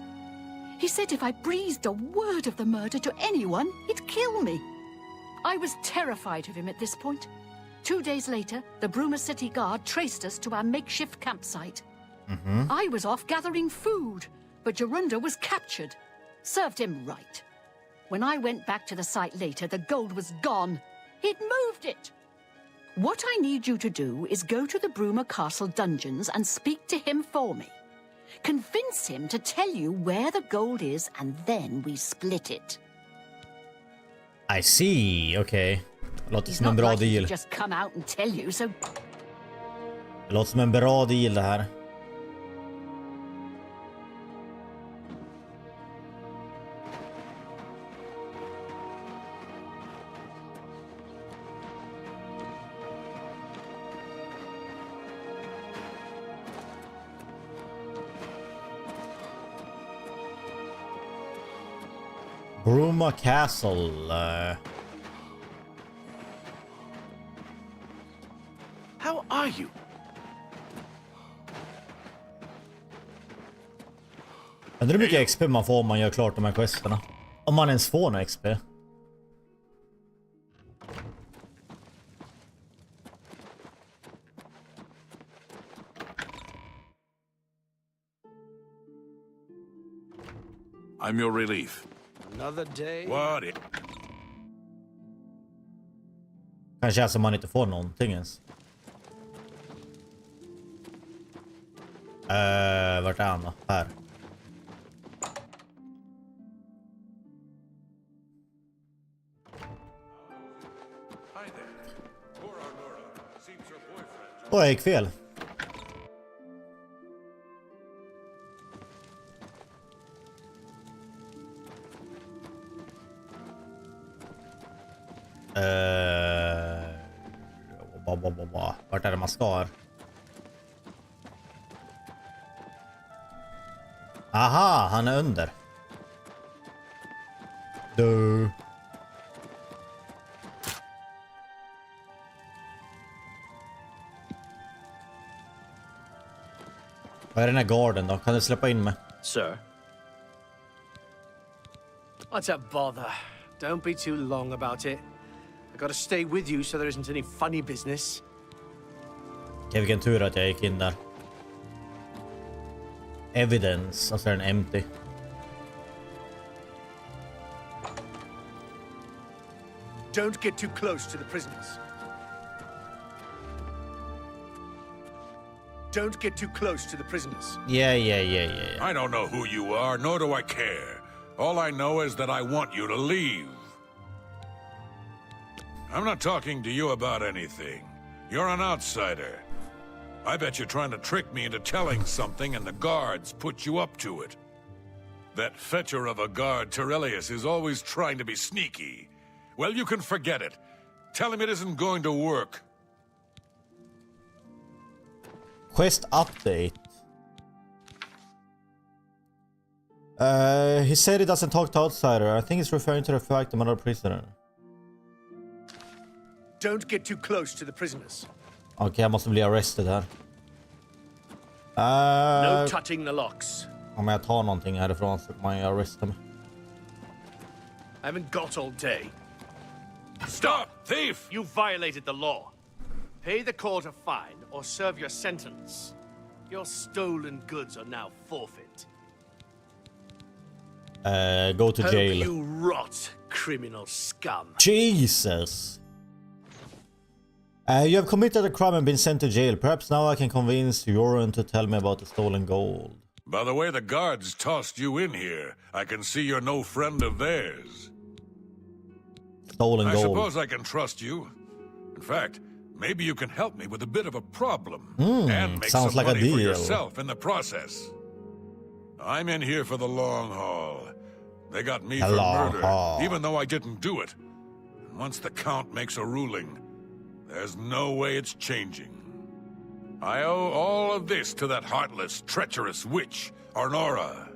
He said if I breathed a word of the murder to anyone, he'd kill me. I was terrified of him at this point. 2 days later, the Bruma City Guard traced us to our makeshift campsite. I was off gathering food, but Jorunda was captured. Served him right. When I went back to the site later, the gold was gone. He'd moved it. What I need you to do is go to the Bruma Castle dungeons and speak to him for me. Convince him to tell you where the gold is, and then we split it. I see, okej. Låter He's som en not bra likely deal. to just come out and tell you, so Det låter som en bra deal det här. Bruma Castle. How are you? Undrar hur mycket XP man får om man gör klart de här questerna. Om man ens får några XP. I'm your relief. Another day? What? Kanske är som man inte får någonting ens. Vart är han då? Här. Åh, jag gick fel. Vart är det man ska här? Aha, han är under. Du. Vad är den här garden då? Kan du släppa in mig? Sir? What's a bother? Don't be too long about it. I gotta stay with you so there isn't any funny business. Okej, vilken tur att jag gick in där. Evidence, alltså den empty. Don't get too close to the prisoners. Don't get too close to the prisoners. Yeah. I don't know who you are, nor do I care. All I know is that I want you to leave. I'm not talking to you about anything. You're an outsider. I bet you're trying to trick me into telling something and the guards put you up to it. That fetcher of a guard, Terelius, is always trying to be sneaky. Well, you can forget it. Tell him it isn't going to work. Quest update. He said he doesn't talk to outsider. I think he's referring to the fact I'm another prisoner. Don't get too close to the prisoners. Okej, jag måste bli arrested här. No touching the locks. Om jag tar någonting härifrån så kan man ju arresta mig. I haven't got all day. Stop, thief! You violated the law. Pay the court a fine or serve your sentence. Your stolen goods are now forfeit. Go to Hope jail. you rot, criminal scum. Jesus! You have committed a crime and been sent to jail. Perhaps now I can convince Yoren to tell me about the stolen gold. By the way the guards tossed you in here, I can see you're no friend of theirs. Stolen gold. I suppose I can trust you. In fact, maybe you can help me with a bit of a problem. And make sounds some like a money for deal. yourself in the process. I'm in here for the long haul. They got me The for long murder, haul. even though I didn't do it. And once the Count makes a ruling, there's no way it's changing. I owe all of this to that heartless, treacherous witch, Arnora.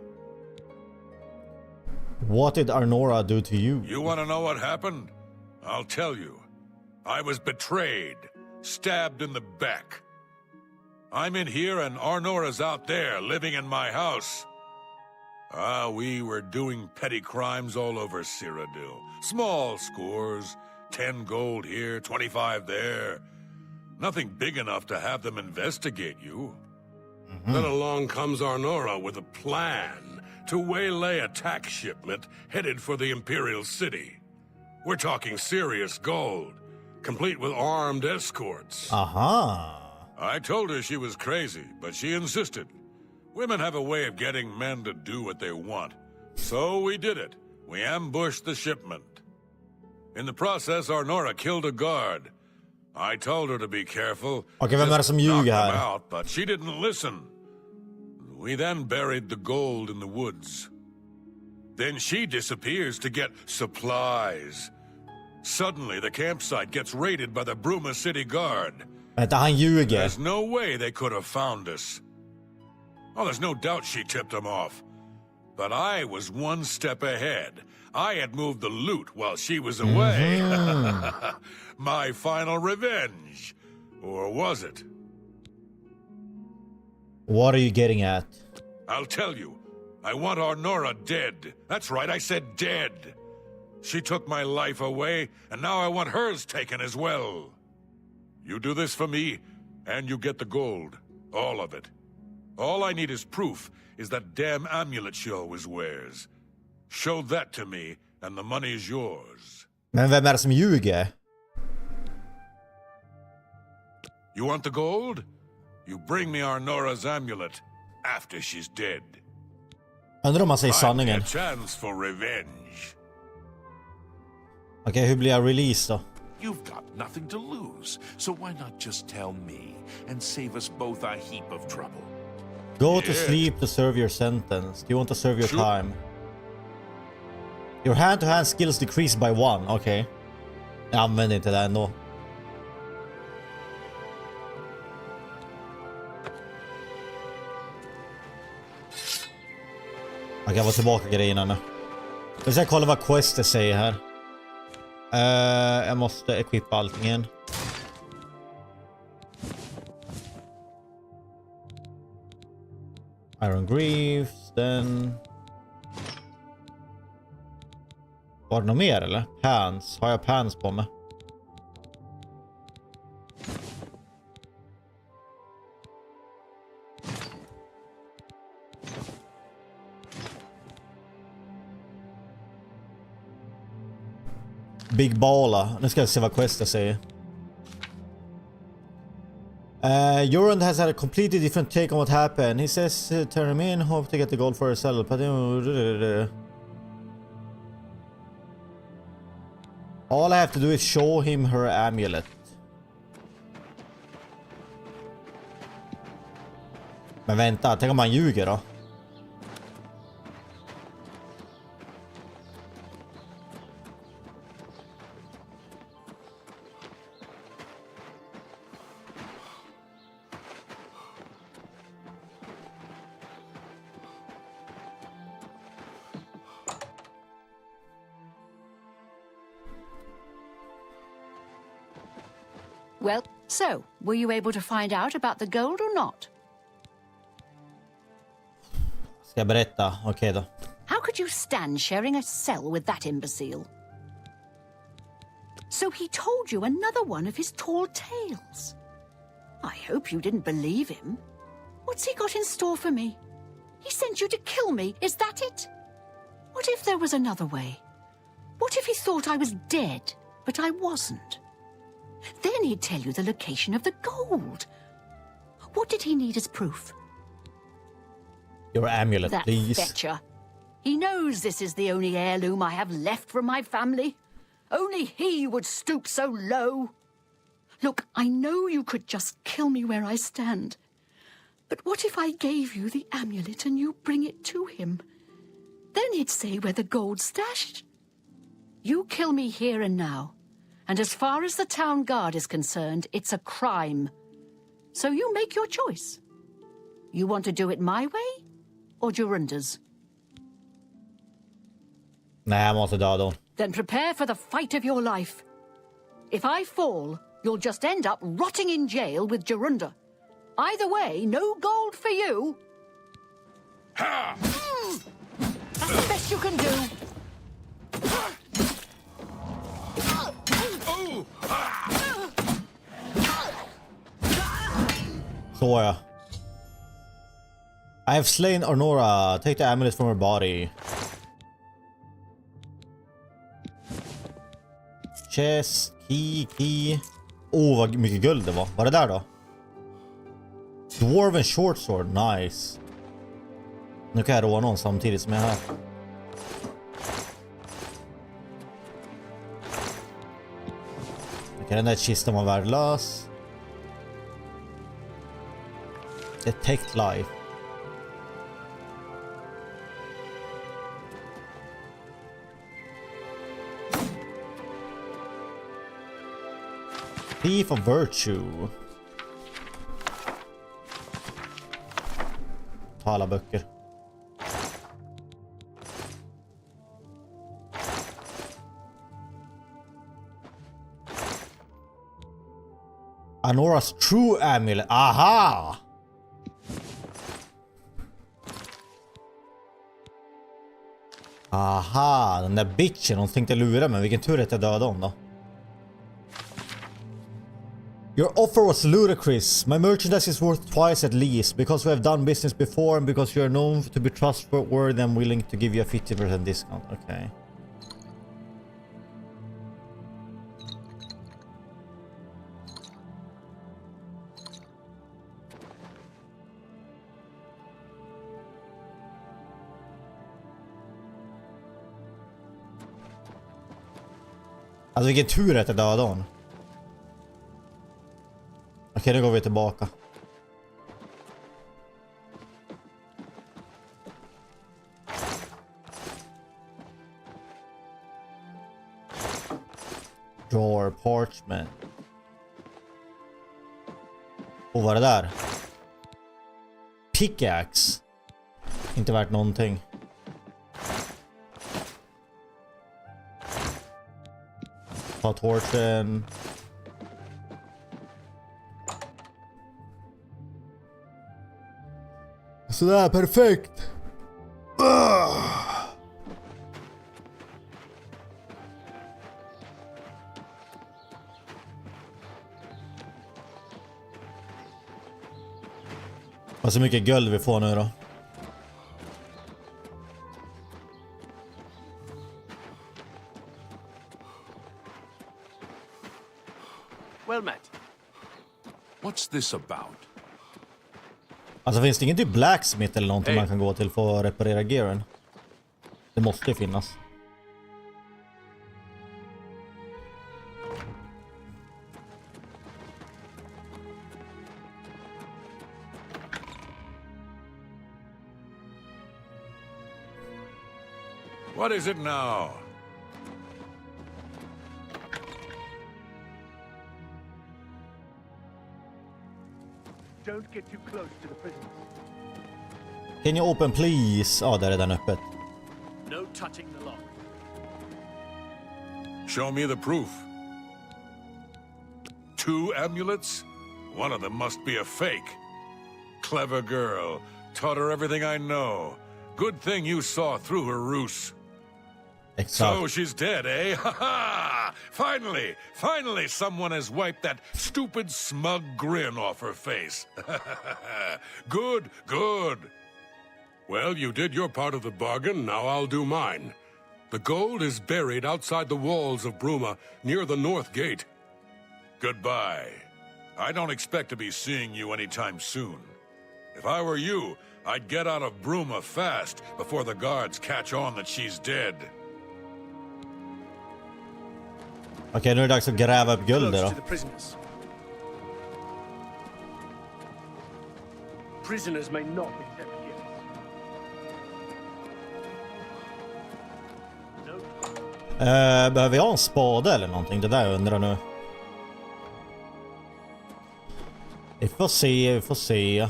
What did Arnora do to you? You want to know what happened? I'll tell you. I was betrayed, stabbed in the back. I'm in here and Arnora's out there, living in my house. We were doing petty crimes all over Cyrodiil. Small scores, 10 gold here, 25 there. Nothing big enough to have them investigate you. Then along comes Arnora with a plan to waylay a tax shipment headed for the Imperial City. We're talking serious gold, complete with armed escorts. Aha. I told her she was crazy, but she insisted. Women have a way of getting men to do what they want. So we did it. We ambushed the shipment. In the process, Arnora killed a guard. I told her to be careful. Okej, vem är det som Just knock ljuger them här? out, but she didn't listen. We then buried the gold in the woods. Then she disappears to get supplies. Suddenly, the campsite gets raided by the Bruma City Guard. Vänta, han ljuger. There's no way they could have found us. Oh, there's no doubt she tipped them off. But I was one step ahead. I had moved the loot while she was away. My final revenge. Or was it? What are you getting at? I'll tell you. I want Arnora dead. That's right, I said dead. She took my life away, and now I want hers taken as well. You do this for me, and you get the gold. All of it. All I need is proof is that damn amulet she always wears. Show that to me, and the money is yours. Men vem är det som ljuger? You want the gold? You bring me Arnora's amulet after she's dead. Undrar om han säger Find me sanningen. a chance for revenge. Okej, hur blir jag release då? You've got nothing to lose, so why not just tell me and save us both a heap of trouble? Go to sleep to serve your sentence. Do you want to serve your time? Your hand-to-hand skills decrease by 1. Okej. Jag använder inte det ändå. Okej, jag var tillbaka grejerna nu. Jag ska kolla vad Quester säger här. Jag måste equippa allting igen. Iron Greaves, den... Var det något mer eller? Pants. Har jag pants på mig? Big Balla. Nu ska jag se vad Quester säger. Yoren has had a completely different take on what happened. He says turn him in, hope to get the gold for herself. But all I have to do is show him her amulet. Men vänta, tänk om han ljuger då? Well, so, were you able to find out about the gold or not? Ska jag berätta? Okej då. How could you stand sharing a cell with that imbecile? So he told you another one of his tall tales. I hope you didn't believe him. What's he got in store for me? He sent you to kill me, is that it? What if there was another way? What if he thought I was dead, but I wasn't? Then he'd tell you the location of the gold. What did he need as proof? Your amulet, That please. fetcher. He knows this is the only heirloom I have left from my family. Only he would stoop so low. Look, I know you could just kill me where I stand. But what if I gave you the amulet and you bring it to him? Then he'd say where the gold's stashed. You kill me here and now. And as far as the town guard is concerned, it's a crime. So you make your choice. You want to do it my way or Jorunda's? Nej, jag måste döda hon. Then prepare for the fight of your life. If I fall, you'll just end up rotting in jail with Jorunda. Either way, no gold for you. Ha! That's the best you can do. Så ja. I have slain Ornora. Take the amulet from her body. Chest, key. Vad mycket guld det var. Vad är det där då? Dwarven short sword, nice. Nu kan jag råna någon samtidigt som jag är här. Okej, den där kistan var värdelös. Detect life. Thief of virtue. Ta alla böcker. Anora's true amulet. Aha! Aha, den där bitchen. Hon tänkte lura mig. Vilken tur att jag dödade hon då. Your offer was ludicrous. My merchandise is worth twice at least because we have done business before and because you are known to be trustworthy and willing to give you a 50% discount. Okay. Alltså vilken tur att jag dödade hon. Okej, nu går vi tillbaka. Drawer, parchment. Och vad är det där? Pickaxe. Inte värt någonting. Ta torchen. Sådär, perfekt. Vad så mycket guld vi får nu då. Well met. What's this about? Alltså finns det ingen typ blacksmith eller någonting man kan gå till för att reparera gearen? Det måste ju finnas. What is it now? Don't get too close to the prisoners. Can you open please? Ja, där är den öppet. No touching the lock. Show me the proof. 2 amulets? One of them must be a fake. Clever girl. Taught her everything I know. Good thing you saw through her ruse. Exakt. So she's dead, eh? Ha ha! Finally someone has wiped that stupid smug grin off her face. Good. Well, you did your part of the bargain, now I'll do mine. The gold is buried outside the walls of Bruma, near the north gate. Goodbye. I don't expect to be seeing you anytime soon. If I were you, I'd get out of Bruma fast before the guards catch on that she's dead. Okej, nu är det dags att gräva upp guldet då. Prisoners may not be kept here. Behöver jag en spade eller någonting? Det där jag undrar nu. Vi får se.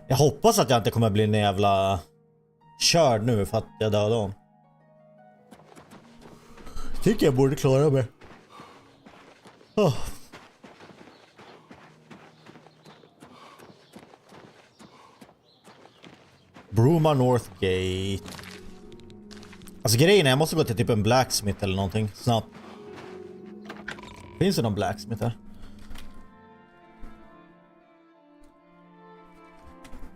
Jag hoppas att jag inte kommer bli en jävla körd nu för att jag dödade hon. Tycker jag borde klara mig. Oh. Bruma Northgate. Alltså grejen är jag måste gå till typ en blacksmith eller någonting snabbt. Finns det någon blacksmith här?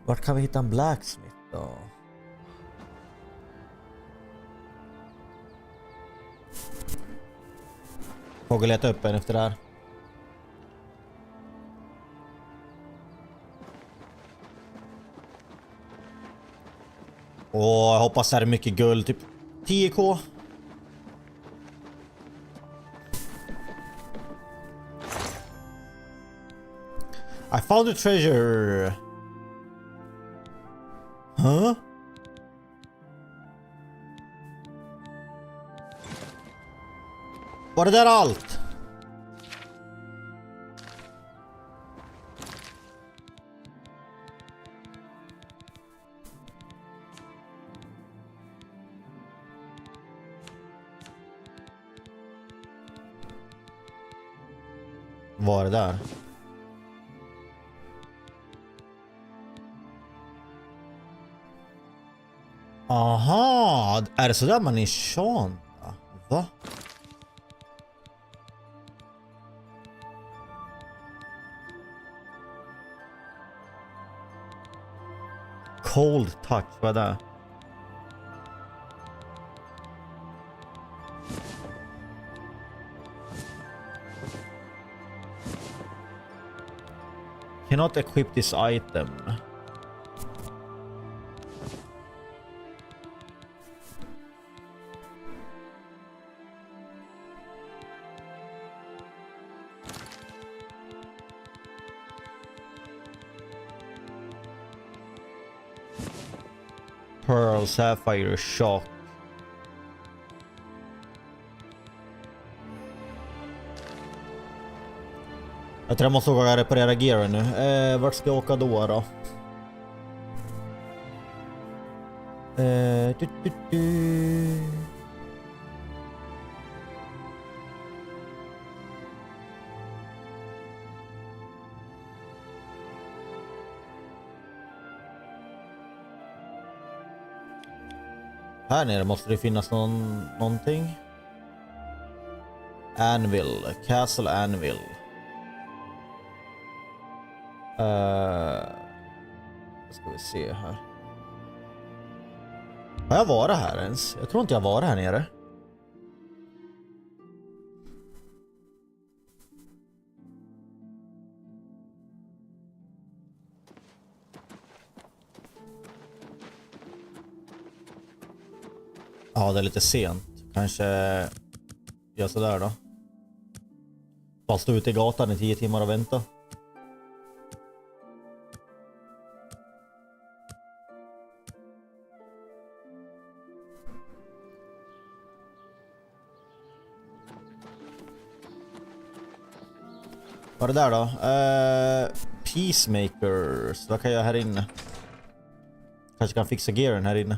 Vart kan vi hitta en blacksmith då? Får gå leta upp en efter det här. Och jag hoppas det här är mycket guld, typ 10k. I found a treasure. Huh? Var det där allt? Var det där? Aha, är det så där man är enchanta? Va? Cold touch, vad är det? Cannot equip this item. Pearl, Sapphire, Shock. Jag tror jag måste åka och reparera gear nu. Vart ska jag åka då? Här nere måste det finnas någonting. Anvil, Castle Anvil. Ska vi se här. Har jag varit här ens? Jag tror inte jag var här nere. Ja, det är lite sent. Kanske gör sådär då. Bara stå ute i gatan i 10 timmar och vänta. Vad är det där då? Peacemakers. Vad kan jag här inne? Kanske kan fixa gearen här inne.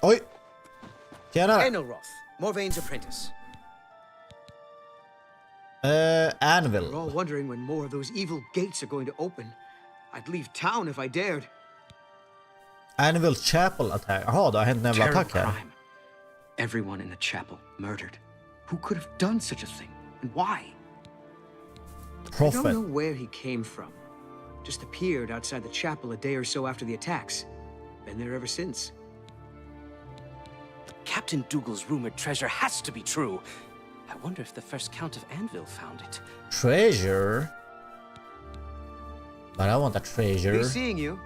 Oj! Tjena! Enelroth, Morvain's apprentice. Anvil. We're all wondering when more of those evil gates are going to open. I'd leave town if I dared. Anvil Chapel attack. Jaha, det har hänt en jävla attack här. Crime. Everyone in the chapel murdered. Who could have done such a thing? And why? Prophet. I don't know where he came from. Just appeared outside the chapel a day or so after the attacks. been there ever since. Captain Dougal's rumored treasure has to be true. I wonder if the first Count of Anvil found it. Treasure? But I want a treasure. Be seeing you.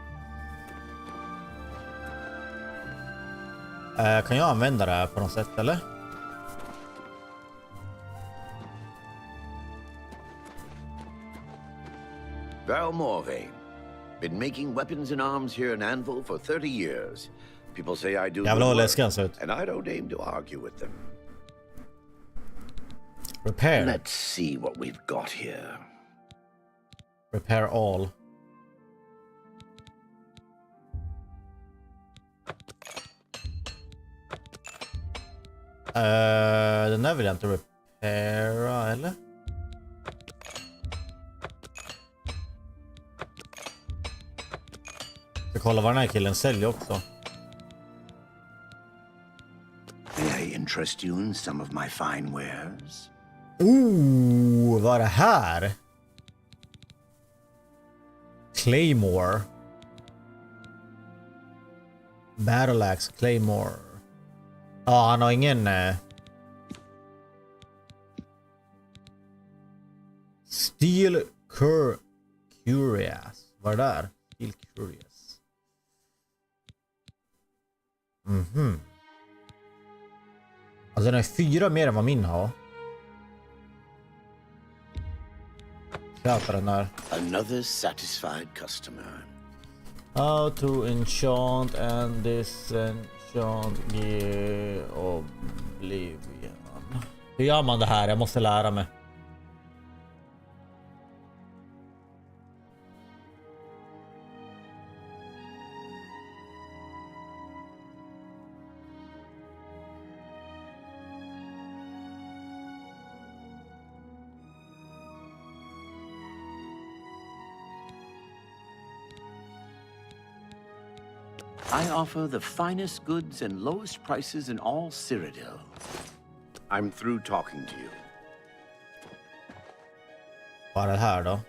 Kan jag använda det här på något sätt, eller? Val Morvain. Been making weapons and arms here in Anvil for 30 years. People say I do Jag vill ha läskig ut. and I don't aim to argue with them. Repair. Let's see what we've got here. Repair all. Den där vill jag inte repara, eller? Jag kollar vad den här killen säljer också. May I interest you in some of my fine wares? Vad är det här? Claymore. Battle Axe Claymore. Ja, han har ingen... Steel Curious. Vad är det där? Steel Curious. Alltså den är 4 mer än vad min har. Köpa den där. Another satisfied customer. How to enchant and disenchant gear Oblivion. Hur gör man det här? Jag måste lära mig. I offer the finest goods and lowest prices in all Cyrodiil. I'm through talking to you. Vad är det här då?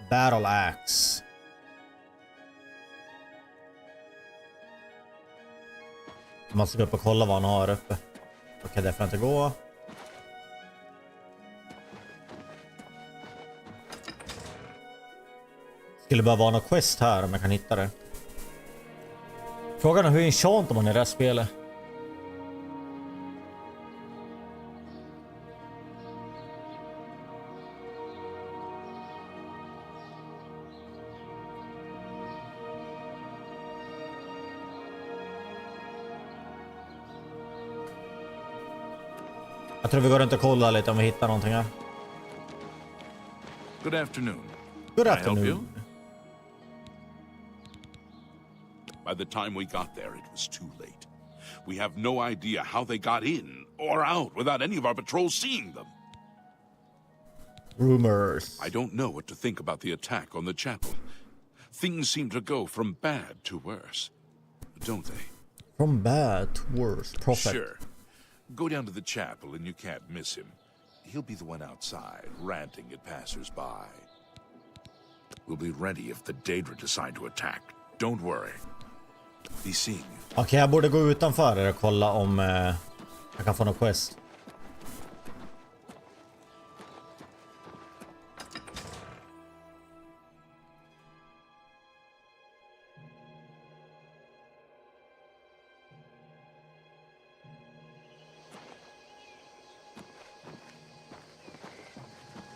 Battle Axe. Man ska gå upp och kolla vad han har uppe. Okej, det får inte gå. Skulle bara vara något quest här om jag kan hitta det. Frågan är hur enchantar man i det här spelet? Jag tror vi går runt och kollar lite om vi hittar någonting här. Good afternoon. Good Can I help afternoon. you? By the time we got there, it was too late. We have no idea how they got in or out without any of our patrols seeing them. Rumors. I don't know what to think about the attack on the chapel. Things seem to go from bad to worse, don't they? From bad to worse. Prophet. Sure. Go down to the chapel and you can't miss him. He'll be the one outside, ranting at passers-by. We'll be ready if the Daedra decide to attack. Don't worry. Be seeing you. Okej, jag borde gå utanför och kolla om jag kan få någon quest.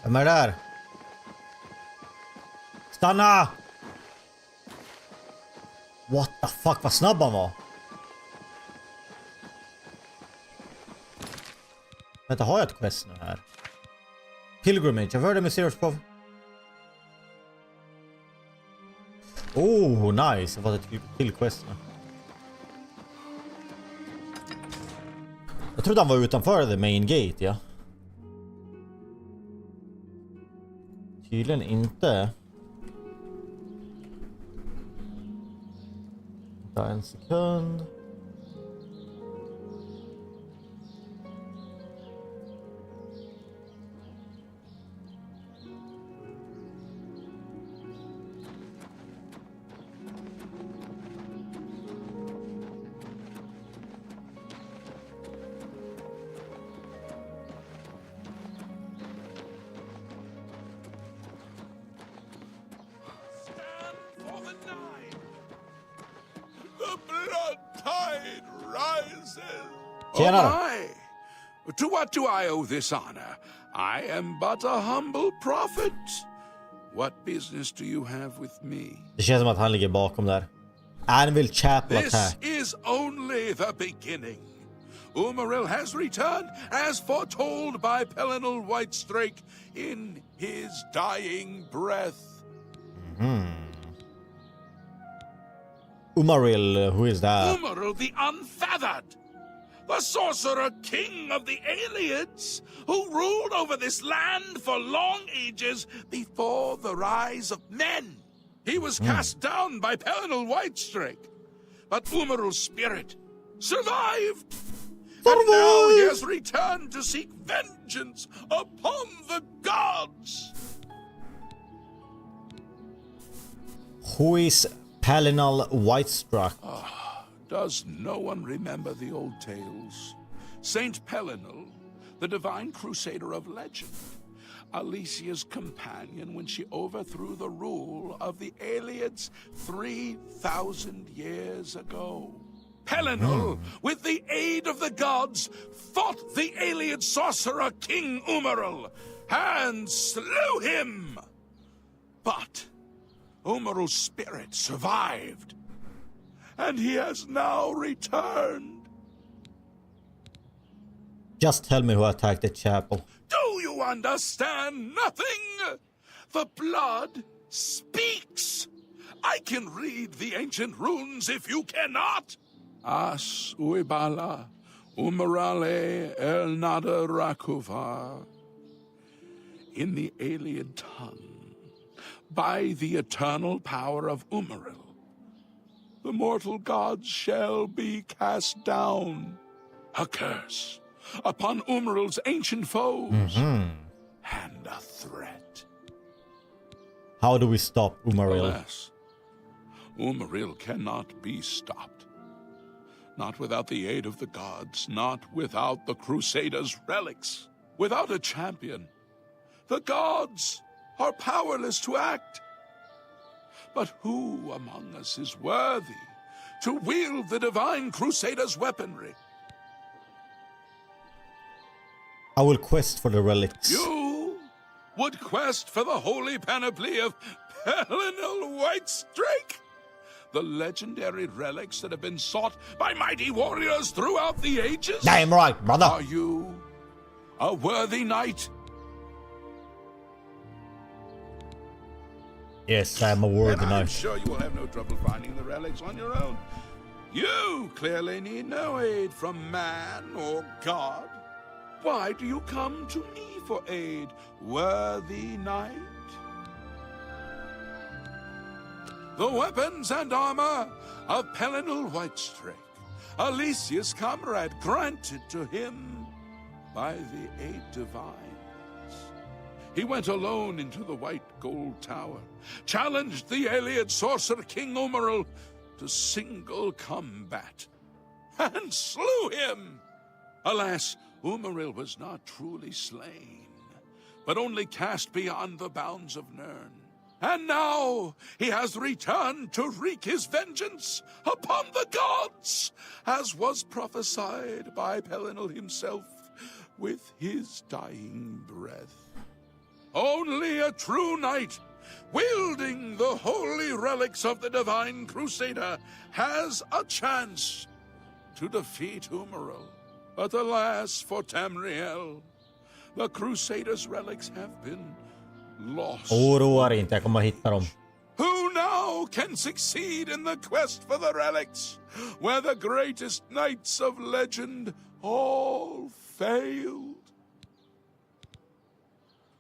Vem är det där? Stanna! What the fuck, vad snabb han var. Vänta, har jag ett quest nu här? Pilgrimage, I've heard a mysterious prophet. Oh, nice. Jag har fått ett till quest nu. Jag trodde han var utanför the main gate, ja. Tydligen inte. Vänta en sekund. Tjenare! my! To what do I owe this honor? I am but a humble prophet. What business do you have with me? Det känns som att han ligger bakom där. Anvil Chapel This attack. is only the beginning. Umaril has returned as foretold by Pelinal Whitestrake in his dying breath. Umaril, who is that? Umaril the Unfeathered, the sorcerer king of the Aelids, who ruled over this land for long ages before the rise of men. He was cast down by Pelinal Whitestrake, but Umaril's spirit survived. And now he has returned to seek vengeance upon the gods. Who is Pelinal Whitestruck? Does no one remember the old tales? Saint Pelinal, the divine crusader of legend, Alicia's companion when she overthrew the rule of the Aelids 3,000 years ago. Pelinal, with the aid of the gods, fought the Aelid sorcerer King Umaril and slew him. But Umaril's spirit survived, and he has now returned. Just tell me who attacked the chapel. Do you understand nothing? The blood speaks. I can read the ancient runes if you cannot. As uibala, umarale el nada rakuva. In the alien tongue, by the eternal power of Umaril, the mortal gods shall be cast down. A curse upon Umaril's ancient foes, and a threat. How do we stop Umaril? Alas, Umaril cannot be stopped. Not without the aid of the gods, not without the Crusaders' relics. Without a champion, the gods are powerless to act. But who among us is worthy to wield the divine Crusaders' weaponry? I will quest for the relics. You would quest for the holy panoply of Pelinal Whitestrake? The legendary relics that have been sought by mighty warriors throughout the ages? Damn right, brother. Are you a worthy knight? Yes, I am a worthy And I'm knight. sure you will have no trouble finding the relics on your own. You clearly need no aid from man or god. Why do you come to me for aid, worthy knight? The weapons and armor of Pelinal Whitestrake, Alicia's comrade, granted to him by the eight divines. He went alone into the White Gold Tower, challenged the Aelid sorcerer King Umaril to single combat, and slew him. Alas, Umaril was not truly slain, but only cast beyond the bounds of Nirn. And now he has returned to wreak his vengeance upon the gods, as was prophesied by Pelinal himself with his dying breath. Only a true knight, wielding the holy relics of the divine Crusader, has a chance to defeat Umaril. But alas for Tamriel, the Crusader's relics have been lost. Oroa dig inte, jag kommer hitta dem. Who now can succeed in the quest for the relics, where the greatest knights of legend all failed?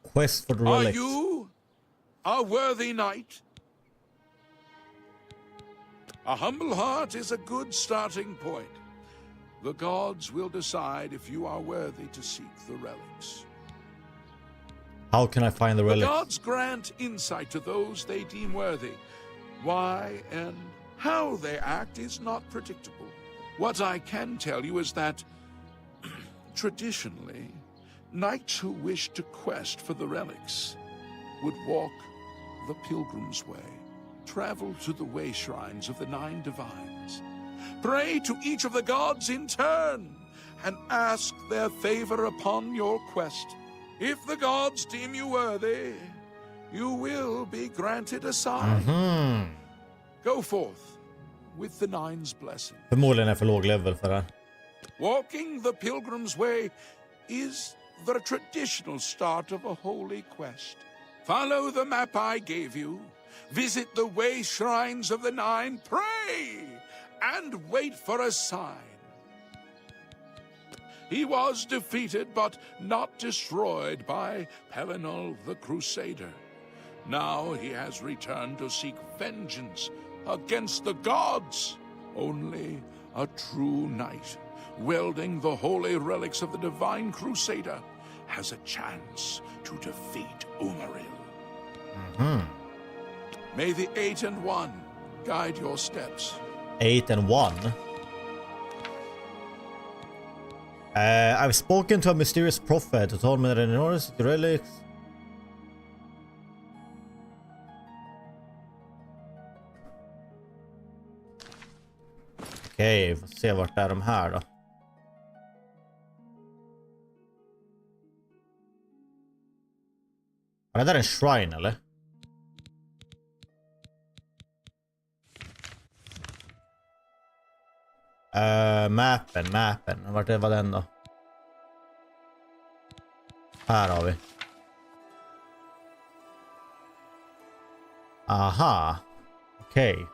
Quest for the Are relics. you a worthy knight? A humble heart is a good starting point. The gods will decide if you are worthy to seek the relics. How can I find the The relics? gods grant insight to those they deem worthy. Why and how they act is not predictable. What I can tell you is that, traditionally, knights who wish to quest for the relics would walk the pilgrim's way, travel to the way shrines of the 9 divines, Pray to each of the gods in turn, and ask their favor upon your quest. If the gods deem you worthy, you will be granted a sign. Go forth with the Nine's blessing. Förmodligen är för låg level för det. Walking the pilgrim's way is the traditional start of a holy quest. Follow the map I gave you. Visit the way shrines of the Nine. Pray and wait for a sign. He was defeated but not destroyed by Pelinal the Crusader. Now he has returned to seek vengeance against the gods. Only a true knight, wielding the holy relics of the divine Crusader, has a chance to defeat Umaril. May the 8 and 1 guide your steps. 8 and 1. I've spoken to a mysterious prophet who told me that in order to relics. Okej, får se vart är de här då. Är det där en shrine eller? Mappen. Vart var den då? Här har vi. Aha. Okej.